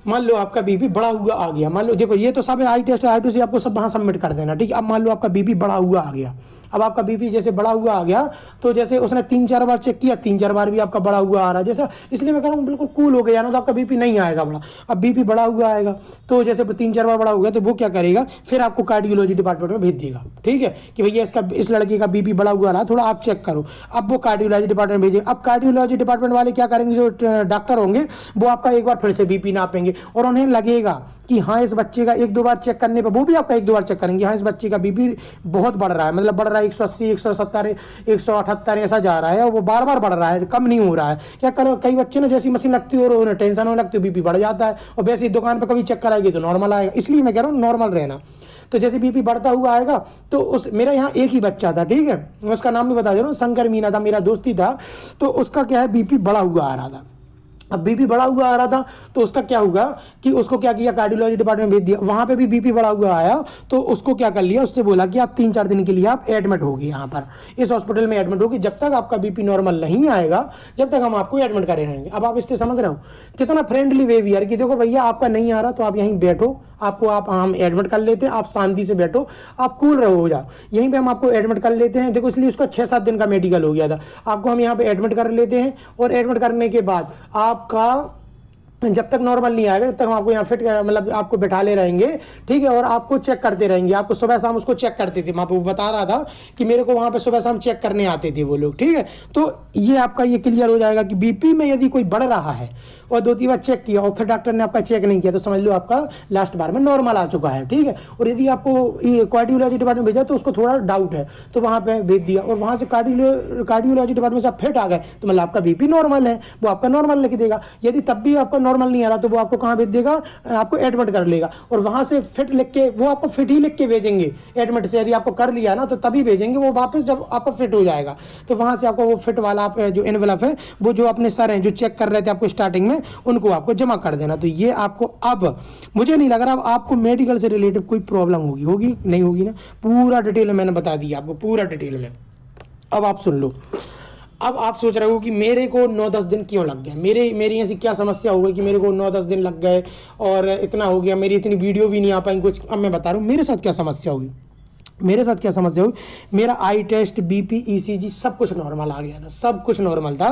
Speaker 1: मान लो आपका BP बढ़ा हुआ आ गया, मान लो देखो ये तो सब आई टेस्ट आई टू सी आपको सब वहाँ सबमिट कर देना, ठीक है। अब मान लो आपका BP बढ़ा हुआ आ गया, अब आपका BP जैसे बढ़ा हुआ आ गया, तो जैसे उसने 3-4 बार चेक किया, 3-4 बार भी आपका बढ़ा हुआ आ रहा है, जैसा, इसलिए मैं कह रहा हूँ बिल्कुल कूल हो गया ना, तो आपका BP नहीं आएगा बड़ा। अब BP बढ़ा हुआ आएगा, तो जैसे 3-4 बार बढ़ा हो गया, तो वो क्या करेगा, फिर आपको कार्डियोलॉजी डिपार्टमेंट में भेज देगा, ठीक है, कि भैया इस लड़के का BP बढ़ा हुआ रहा, थोड़ा आप चेक करो। अब वो कार्डियोलॉजी डिपार्टमेंट भेजेगा। अब कार्डियोलॉजी डिपार्टमेंट वाले क्या करेंगे, जो डॉक्टर होंगे वो आपका एक बार फिर से BP नापेंगे, और उन्हें लगेगा कि हाँ इस बच्चे का 1-2 बार चेक करने पर, वो भी आपका 1-2 बार चेक करेंगे, हाँ इस बच्चे का BP बहुत बढ़ रहा है, मतलब बढ़ रहा है 180, 170, 178 ऐसा जा रहा है, और वो बार बार बढ़ रहा है, कम नहीं हो रहा है। क्या करो, कई बच्चे ना जैसी मशीन लगती है और उन्हें टेंशन होने लगती है, BP बढ़ जाता है, और वैसे ही दुकान पर कभी चेक कराएगी तो नॉर्मल आएगा। इसलिए मैं कह रहा हूँ नॉर्मल रहना। तो जैसे BP बढ़ता हुआ आएगा, तो उस मेरा यहाँ एक ही बच्चा था, ठीक है, मैं उसका नाम भी बता दे रहा हूँ, शंकर मीना था, मेरा दोस्ती था। तो उसका क्या है, BP बढ़ा हुआ आ रहा था। अब BP बढ़ा हुआ आ रहा था, तो उसका क्या हुआ कि उसको क्या किया, कार्डियोलॉजी डिपार्टमेंट भेज दिया। वहाँ पे भी BP बढ़ा हुआ आया, तो उसको क्या कर लिया, उससे बोला कि आप 3-4 दिन के लिए आप एडमिट होगी, यहाँ पर इस हॉस्पिटल में एडमिट होगी, जब तक आपका BP नॉर्मल नहीं आएगा, जब तक हम आपको एडमिट करे रहेंगे। अब आप इससे समझ रहे हो कितना फ्रेंडली बिहेवियर, कि देखो भैया आपका नहीं आ रहा तो आप यहीं बैठो, आपको हम एडमिट कर लेते हैं, आप शांति से बैठो, आप कूल रहो, हो जाओ, यहीं पे हम आपको एडमिट कर लेते हैं। देखो इसलिए उसका 6-7 दिन का मेडिकल हो गया था, आपको हम यहाँ पे एडमिट कर लेते हैं, और एडमिट करने के बाद आपका जब तक नॉर्मल नहीं आएगा, जब तक हम आपको यहाँ फिट, मतलब आपको बैठा ले रहेंगे, ठीक है, और आपको चेक करते रहेंगे। आपको सुबह शाम उसको चेक करते थे, वहाँ पे वो बता रहा था कि मेरे को वहाँ पे सुबह शाम चेक करने आते थे वो लोग, ठीक है। तो ये आपका ये क्लियर हो जाएगा कि BP में यदि कोई बढ़ रहा है और 2-3 बार चेक किया और फिर डॉक्टर ने आपका चेक नहीं किया, तो समझ लो आपका लास्ट बार में नॉर्मल आ चुका है, ठीक है। और यदि आपको ये कार्डियोलॉजी डिपार्टमेंट भेजा तो उसको थोड़ा डाउट है, तो वहाँ पे भेज दिया, और वहाँ से कार्डियोलॉजी डिपार्टमेंट से आप फिट आ गए, तो मतलब आपका BP नॉर्मल है, वो आपका नॉर्मल लिख देगा। यदि तब भी आपका नॉर्मल नहीं आ रहा, तो वो आपको कहाँ भेज देगा, आपको एडमिट कर लेगा, और वहाँ से फिट लिख के, वो आपको फिट ही लिख के भेजेंगे एडमिट से। यदि आपको कर लिया ना तो तभी भेजेंगे वो वापस, जब आपका फिट हो जाएगा, तो वहाँ से आपको वो फिट वाला जो एनवेलप है, वो जो अपने सर हैं जो चेक कर रहे थे आपको स्टार्टिंग में, उनको आपको जमा कर देना। तो ये आपको, अब मुझे नहीं लग रहा अब आपको मेडिकल से रिलेटेड कोई प्रॉब्लम होगी नहीं होगी ना, पूरा डिटेल में मैंने बता दिया आपको, पूरा डिटेल में। अब आप सुन लो। अब आप सोच रहे हो कि मेरे को 9-10 दिन क्यों लग गए, मेरी ऐसी क्या समस्या हो गई कि मेरे को 9-10 दिन लग गए और इतना हो गया, मेरी इतनी वीडियो भी नहीं आ पाई कुछ। अब मैं बता रहा हूँ मेरे साथ क्या समस्या हुई। मेरे साथ क्या समस्या हुई, मेरा आई टेस्ट, बीपी, ईसीजी सब कुछ नॉर्मल आ गया था, सब कुछ नॉर्मल था।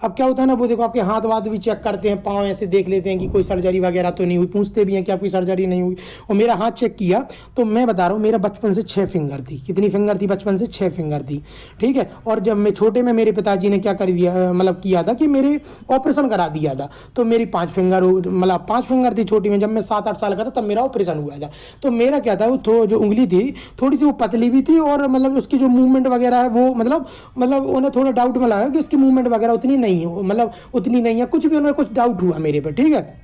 Speaker 1: अब क्या होता है ना, वो देखो आपके हाथ वाथ भी चेक करते हैं, पाँव ऐसे देख लेते हैं कि कोई सर्जरी वगैरह तो नहीं हुई, पूछते भी हैं कि आपकी सर्जरी नहीं हुई। और मेरा हाथ चेक किया तो मैं बता रहा हूँ, मेरा बचपन से 6 फिंगर थी। कितनी फिंगर थी? बचपन से 6 फिंगर थी, ठीक है। और जब मैं छोटे में मेरे पिताजी ने क्या कर दिया, मतलब किया था कि मेरे ऑपरेशन करा दिया था, तो मेरी 5 फिंगर, मतलब 5 फिंगर थी छोटी में। जब मैं 7-8 साल का था तब मेरा ऑपरेशन हुआ था। तो मेरा क्या था, वो जो उंगली थी थोड़ी सी वो पतली भी थी, और मतलब उसकी जो मूवमेंट वगैरह है वो मतलब उन्हें थोड़ा डाउट में लगा कि इसकी मूवमेंट वगैरह उतनी नहीं है, मतलब उतनी नहीं है, कुछ भी उन्हें कुछ डाउट हुआ मेरे पे, ठीक है,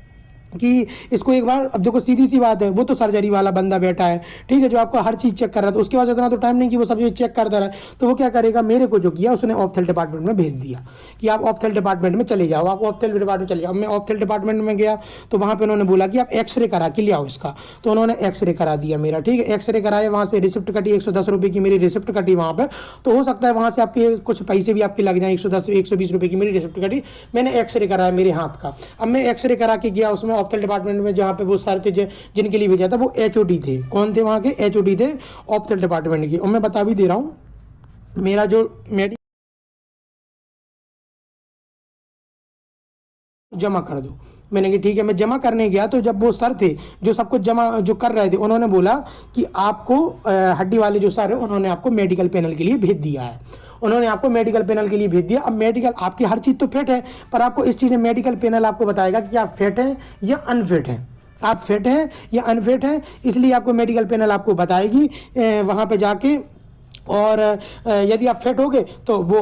Speaker 1: कि इसको एक बार, अब देखो सीधी सी बात है, वो तो सर्जरी वाला बंदा बैठा है, ठीक है, जो आपको हर चीज़ चेक कर रहा था, उसके बाद इतना तो टाइम नहीं कि वो सब चीज़ चेक करता रहा। तो वो क्या करेगा, मेरे को जो किया उसने ऑप्थेल डिपार्टमेंट में भेज दिया कि आप ऑप्थेल डिपार्टमेंट में चले जाओ, आप ऑप्थेल डिपार्टमेंट चले जाओ। मैं ऑप्थेल डिपार्टमेंट में गया तो वहाँ पर उन्होंने बोला कि आप एक्सरे करा के ले आओ इसका। तो उन्होंने एक्सरे करा दिया मेरा, ठीक है, एक्सरे कराया, वहाँ से रिसिप्ट कटी, 110 रुपये की मेरी रिसिप्ट कटी वहाँ पर। तो हो सकता है वहाँ से आपके कुछ पैसे भी आपके लग जाए, 110 120 रुपये की मेरी रिसिप्ट कटी। मैंने एक्सरे कराया मेरे हाथ का। अब मैं एक्सरे करा के गया उसमें ऑप्थेल डिपार्टमेंट में, जहाँ पे वो सारे थे जिनके लिए भेजा था, वो एचओडी थे। कौन थे वहाँ के? एचओडी थे ऑप्थेल डिपार्टमेंट के। और मैं बता भी दे रहा हूँ, मेरा जो जमा कर दो। मैंने कहा ठीक है। मैं जमा करने गया तो जब वो सर थे जो सब कुछ जमा जो कर रहे थे, उन्होंने बोला कि आपको हड्डी वाले जो सर है उन्होंने आपको मेडिकल पैनल के लिए भेज दिया है, उन्होंने आपको मेडिकल पैनल के लिए भेज दिया। अब मेडिकल आपकी हर चीज़ तो फिट है, पर आपको इस चीज़ में मेडिकल पैनल आपको बताएगा कि आप फिट हैं या अनफिट हैं, आप फिट हैं या अनफिट हैं, इसलिए आपको मेडिकल पैनल आपको बताएगी वहाँ पे जाके। और यदि आप फिट होगे तो वो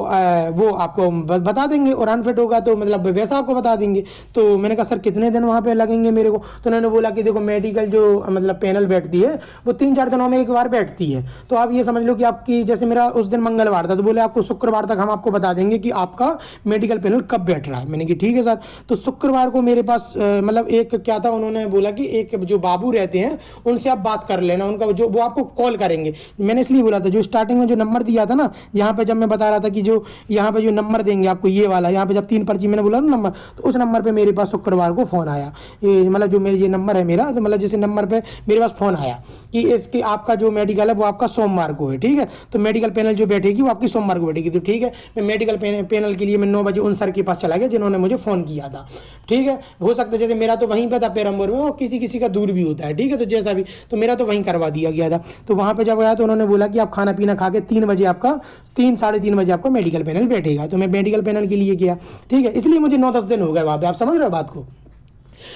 Speaker 1: आपको बता देंगे, और अनफिट होगा तो मतलब वैसा आपको बता देंगे। तो मैंने कहा सर कितने दिन वहाँ पे लगेंगे मेरे को? तो उन्होंने बोला कि देखो मेडिकल जो मतलब पैनल बैठती है वो 3-4 दिनों में एक बार बैठती है। तो आप ये समझ लो कि आपकी, जैसे मेरा उस दिन मंगलवार था, तो बोले आपको शुक्रवार तक हम आपको बता देंगे कि आपका मेडिकल पैनल कब बैठ रहा है। मैंने कहा ठीक है सर। तो शुक्रवार को मेरे पास मतलब एक क्या था, उन्होंने बोला कि एक जो बाबू रहते हैं उनसे आप बात कर लेना, उनका जो वो आपको कॉल करेंगे। मैंने इसलिए बोला था, जो स्टार्टिंग में जो नंबर दिया था ना, यहाँ पे जब मैं बता रहा था कि जो यहाँ पे जो नंबर देंगे आपको ये वाला, यहाँ पे जब 3 पर्ची मैंने बोला ना नंबर, तो उस नंबर पे मेरे पास शुक्रवार को फ़ोन आया। ये मतलब जो मेरे ये नंबर है मेरा, तो मतलब जैसे नंबर पे मेरे पास फ़ोन आया कि इसकी आपका जो मेडिकल है वो आपका सोमवार को है, ठीक है, तो मेडिकल पैनल जो बैठेगी वो आपकी सोमवार को बैठेगी। तो ठीक है, मैं मेडिकल पैनल के लिए मैं 9 बजे उन सर के पास चला गया जिन्होंने मुझे फ़ोन किया था, ठीक है। हो सकता है जैसे मेरा तो वहीं पर था पेरम्बूर में, और किसी का दूर भी होता है, ठीक है, तो जैसा भी, तो मेरा तो वहीं करवा दिया गया था। तो वहाँ पर जब गया तो उन्होंने बोला कि आप खाना पीना खा के 3 बजे आपका 3-3:30 बजे आपको मेडिकल पैनल बैठेगा। तो मैं मेडिकल पैनल के लिए गया, ठीक है, इसलिए मुझे 9-10 दिन हो गए वहाँ पे। आप समझ रहे हो बात को?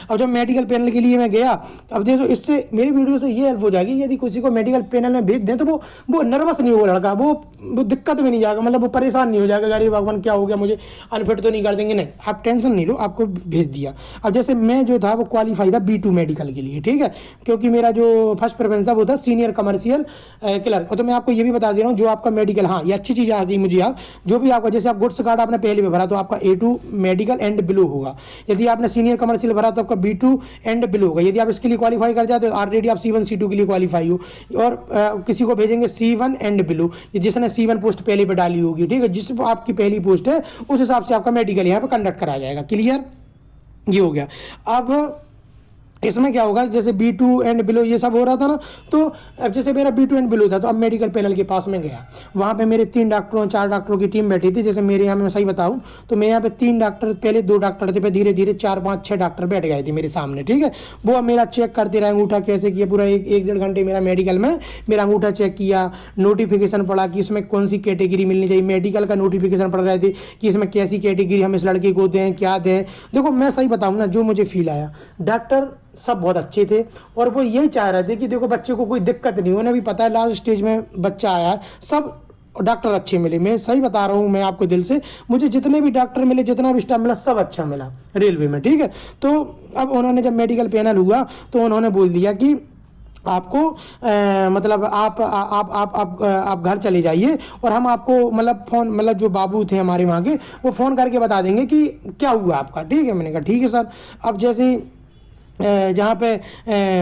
Speaker 1: अब जब मेडिकल पैनल के लिए मैं गया, तो अब देखो इससे मेरी वीडियो से ये हेल्प हो जाएगी, यदि किसी को मेडिकल पैनल में भेज दें तो वो नर्वस नहीं होगा लड़का, वो दिक्कत में नहीं जाएगा, मतलब वो परेशान नहीं हो जाएगा, अरे भगवान क्या हो गया, मुझे अनफिट तो नहीं कर देंगे। नहीं, आप टेंशन नहीं लो, आपको भेज दिया। अब जैसे मैं जो था वो क्वालिफाई था B2 मेडिकल के लिए, ठीक है, क्योंकि मेरा जो फर्स्ट प्रेफरेंस था वो था सीनियर कमर्शियल क्लर्क। तो मैं आपको ये भी बता दे रहा हूँ, जो आपका मेडिकल, हाँ ये अच्छी चीज़ आ गई मुझे याद, जो भी आपका, जैसे आप गुड्स कार्ड आपने पहले भी भरा तो आपका A2 मेडिकल एंड बिलो होगा, यदि आपने सीनियर कमर्शियल भरा तो आपका B2 एंड बिलो होगा। यदि आप इसके लिए क्वालिफाई कर जाते हो ऑलरेडी आप C1 C2 के लिए क्वालिफाई हो, और किसी को भेजेंगे C1 एंड बिलो, जिसने C1 पोस्ट पहले पे डाली होगी, ठीक है, जिस आपकी पहली पोस्ट है उस हिसाब से आपका मेडिकल यहाँ पे कंडक्ट कराया जाएगा। क्लियर? ये हो गया। अब इसमें क्या होगा, जैसे B2 एंड बिलो ये सब हो रहा था ना, तो अब जैसे मेरा B2 एंड बिलो था, तो अब मेडिकल पैनल के पास में गया, वहाँ पे मेरे 3 डॉक्टरों 4 डॉक्टरों की टीम बैठी थी। जैसे मेरे यहाँ में मैं सही बताऊँ तो मेरे यहाँ पे 3 डॉक्टर, पहले 2 डॉक्टर थे, फिर धीरे धीरे 4-5-6 डॉक्टर बैठ गए थे मेरे सामने, ठीक है। वो अब मेरा चेक करते रहे, अंगूठा कैसे किया, पूरा 1-1.5 घंटे मेरा मेडिकल में मेरा अंगूठा चेक किया, नोटिफिकेशन पड़ा कि इसमें कौन सी कैटेगरी मिलनी चाहिए, मेडिकल का नोटिफिकेशन पड़ रहे थे कि इसमें कैसी कैटेगरी हम इस लड़के को दें, क्या दें। देखो मैं सही बताऊँ ना, जो मुझे फील आया, डॉक्टर सब बहुत अच्छे थे, और वो यही चाह रहे थे कि देखो बच्चे को कोई दिक्कत नहीं, उन्हें भी पता है लास्ट स्टेज में बच्चा आया है, सब डॉक्टर अच्छे मिले। मैं सही बता रहा हूँ मैं आपको दिल से, मुझे जितने भी डॉक्टर मिले, जितना भी स्टाफ मिला, सब अच्छा मिला रेलवे में, ठीक है। तो अब उन्होंने जब मेडिकल पैनल हुआ तो उन्होंने बोल दिया कि आपको मतलब आप घर चले जाइए, और हम आपको मतलब फ़ोन, मतलब जो बाबू थे हमारे वहाँ के, वो फ़ोन करके बता देंगे कि क्या हुआ आपका, ठीक है। मैंने कहा ठीक है सर। अब जैसे जहाँ पे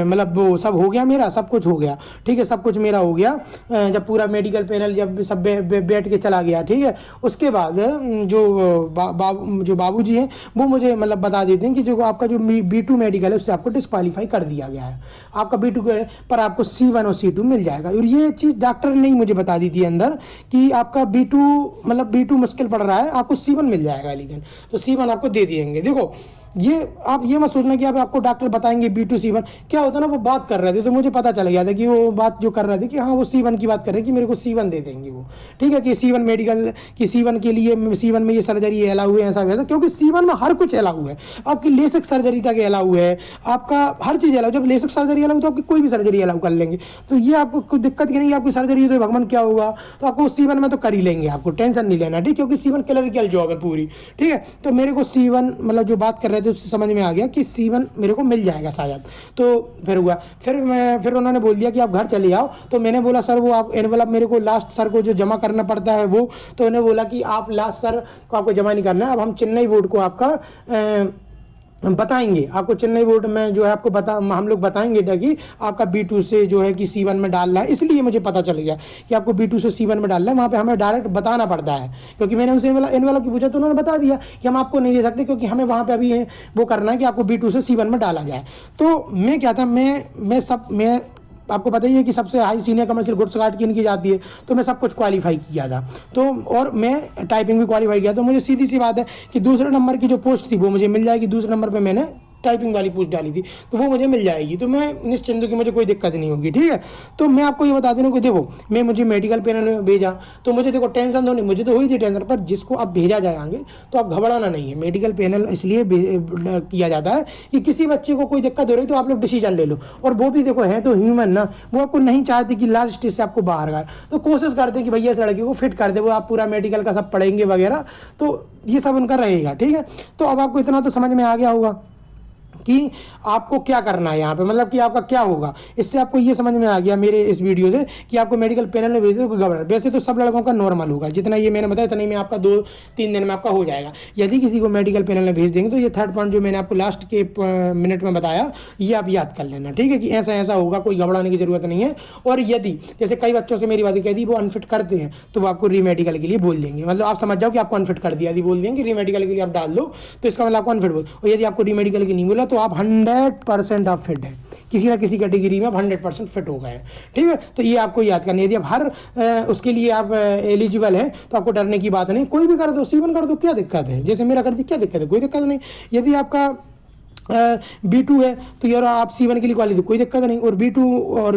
Speaker 1: मतलब वो सब हो गया, मेरा सब कुछ हो गया, ठीक है, सब कुछ मेरा हो गया। जब पूरा मेडिकल पैनल जब सब बैठ के चला गया, ठीक है, उसके बाद जो जो बाबूजी हैं वो मुझे मतलब बता देते हैं कि जो आपका जो B2 मेडिकल है उससे आपको डिस्क्वालीफाई कर दिया गया है, आपका B2 पर आपको C1 और C2 मिल जाएगा। और ये चीज़ डॉक्टर ने ही मुझे बता दी थी अंदर कि आपका B2 मतलब B2 मुश्किल पड़ रहा है, आपको C1 मिल जाएगा, लेकिन तो C1 आपको दे दिएंगे। देखो ये आप ये मत सोचना कि आप आपको डॉक्टर बताएंगे B2 C1, क्या होता है ना, वो बात कर रहे थे तो मुझे पता चल गया था कि वो बात जो कर रहे थे कि हाँ वो C1 की बात कर रहे हैं कि मेरे को C1 दे देंगे वो, ठीक है, कि C1 मेडिकल कि C1 के लिए C1 में ये सर्जरी अलाउ है, ऐसा वैसा, क्योंकि C1 में हर कुछ अलाउ है, आपकी लेसिक सर्जरी तक अलाउ है, आपका हर चीज़ अलाउ। जब लेसिक सर्जरी अलाउ तो आपकी कोई भी सर्जरी अलाउ कर लेंगे, तो ये आपको कोई दिक्कत की नहीं, आपकी सर्जरी तो भगवान क्या होगा, तो आपको C1 में तो कर ही लेंगे, आपको टेंशन नहीं लेना, ठीक, क्योंकि C1 क्लरिकल जॉब है पूरी, ठीक है। तो मेरे को C1 मतलब जो बात कर रहे थे उससे समझ में आ गया कि C1 मेरे को मिल जाएगा शायद। तो फिर हुआ, फिर उन्होंने बोल दिया कि आप घर चले आओ। तो मैंने बोला सर वो आप एनवेलप मेरे को लास्ट सर को जो जमा करना पड़ता है वो, तो उन्होंने बोला कि आप लास्ट सर को आपको जमा नहीं करना है, अब हम चेन्नई बोर्ड को आपका बताएंगे, आपको चेन्नई बोर्ड में जो है आपको हम लोग बताएंगे कि आपका B2 से जो है कि C1 में डालना है। इसलिए मुझे पता चल गया कि आपको B2 से C1 में डालना है, वहाँ पे हमें डायरेक्ट बताना पड़ता है, क्योंकि मैंने उनसे एनवेलप की पूछा तो उन्होंने बता दिया कि हम आपको नहीं दे सकते, क्योंकि हमें वहाँ पे अभी वो करना है कि आपको B2 से C1 में डाला जाए। तो मैं क्या था, मैं आपको पता ही है कि सबसे high senior commercial goods guard की इनकी जाती है, तो मैं सब कुछ क्वालिफाई किया था, तो और मैं टाइपिंग भी क्वालिफाई किया, तो मुझे सीधी सी बात है कि दूसरे नंबर की जो पोस्ट थी वो मुझे मिल जाएगी। दूसरे नंबर पे मैंने टाइपिंग वाली पोस्ट डाली थी तो वो मुझे मिल जाएगी, तो मैं निश्चिंत हूँ कि मुझे कोई दिक्कत नहीं होगी, ठीक है। तो मैं आपको ये बता देना कि देखो मैं मुझे मेडिकल पैनल में भेजा तो मुझे देखो टेंशन तो नहीं, मुझे तो हुई थी टेंशन, पर जिसको आप भेजा जाएंगे तो आप घबराना नहीं है। मेडिकल पैनल इसलिए किया जाता है कि किसी बच्चे को कोई दिक्कत हो रही तो आप लोग डिसीजन ले लो, और वो भी देखो है तो ह्यूमन ना, वो आपको नहीं चाहते कि लास्ट स्टेज से आपको बाहर आए, तो कोशिश करते कि भैया इस लड़की को फिट कर दे, वो आप पूरा मेडिकल का सब पढ़ेंगे वगैरह, तो ये सब उनका रहेगा, ठीक है। तो अब आपको इतना तो समझ में आ गया होगा कि आपको क्या करना है यहाँ पे, मतलब कि आपका क्या होगा। इससे आपको ये समझ में आ गया मेरे इस वीडियो से कि आपको मेडिकल पैनल में भेज दो कोई घबराना। वैसे तो सब लड़कों का नॉर्मल होगा, जितना ये मैंने बताया इतना ही में आपका 2-3 दिन में आपका हो जाएगा। यदि किसी को मेडिकल पैनल में भेज देंगे तो ये थर्ड पॉइंट जो मैंने आपको लास्ट के मिनट में बताया ये आप याद कर लेना, ठीक है, कि ऐसा ऐसा होगा, कोई घबराने की जरूरत नहीं है। और यदि जैसे कई बच्चों से मेरी बात कह दी वो अनफिट करते हैं तो वो आपको रीमेडिकल के लिए बोल देंगे, मतलब आप समझ जाओ कि आपको अनफिट कर दिया, यदि बोल देंगे रीमेडिकल के लिए आप डाल दो तो इसका मतलब आपको अनफिट बोल। और यदि आपको रीमेडिकल की नहीं बोला तो आप 100% आप फिट है, किसी ना किसी कैटेगरी में आप 100% फिट हो गए हैं, ठीक है। तो ये आपको याद करना है। यदि आप हर उसके लिए आप एलिजिबल हैं तो आपको डरने की बात नहीं, कोई भी कर दो, C1 कर दो, क्या दिक्कत है, जैसे मेरा कर दी क्या दिक्कत है, कोई दिक्कत नहीं। यदि आपका B2 है तो यार आप C1 के लिए क्वालिफाई, कोई दिक्कत नहीं। और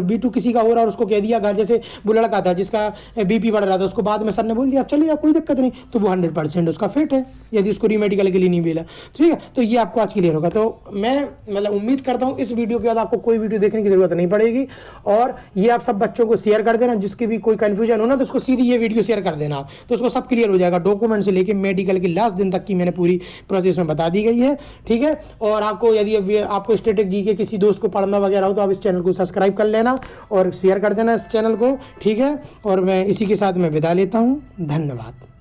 Speaker 1: B2 किसी का हो रहा है और उसको कह दिया घर, जैसे वो लड़का था जिसका BP बढ़ रहा था, उसको बाद में सर ने बोल दिया आप चलिए आप कोई दिक्कत नहीं, तो वो 100% उसका फिट है यदि उसको रीमेडिकल के लिए नहीं मिला, ठीक है। तो ये आपको आज क्लियर होगा। तो मैं मतलब उम्मीद करता हूँ इस वीडियो के बाद आपको कोई वीडियो देखने की जरूरत नहीं पड़ेगी, और ये आप सब बच्चों को शेयर कर देना, जिसकी भी कोई कन्फ्यूजन हो ना तो उसको सीधी ये वीडियो शेयर कर देना, तो उसको सब क्लियर हो जाएगा। डॉक्यूमेंट से लेके मेडिकल की लास्ट दिन तक की मैंने पूरी प्रोसेस में बता दी गई है, ठीक है। और आपको यदि आपको स्टैटिक जी के किसी दोस्त को पढ़ना वगैरह हो तो आप इस चैनल को सब्सक्राइब कर लेना और शेयर कर देना इस चैनल को, ठीक है। और मैं इसी के साथ मैं विदा लेता हूँ, धन्यवाद।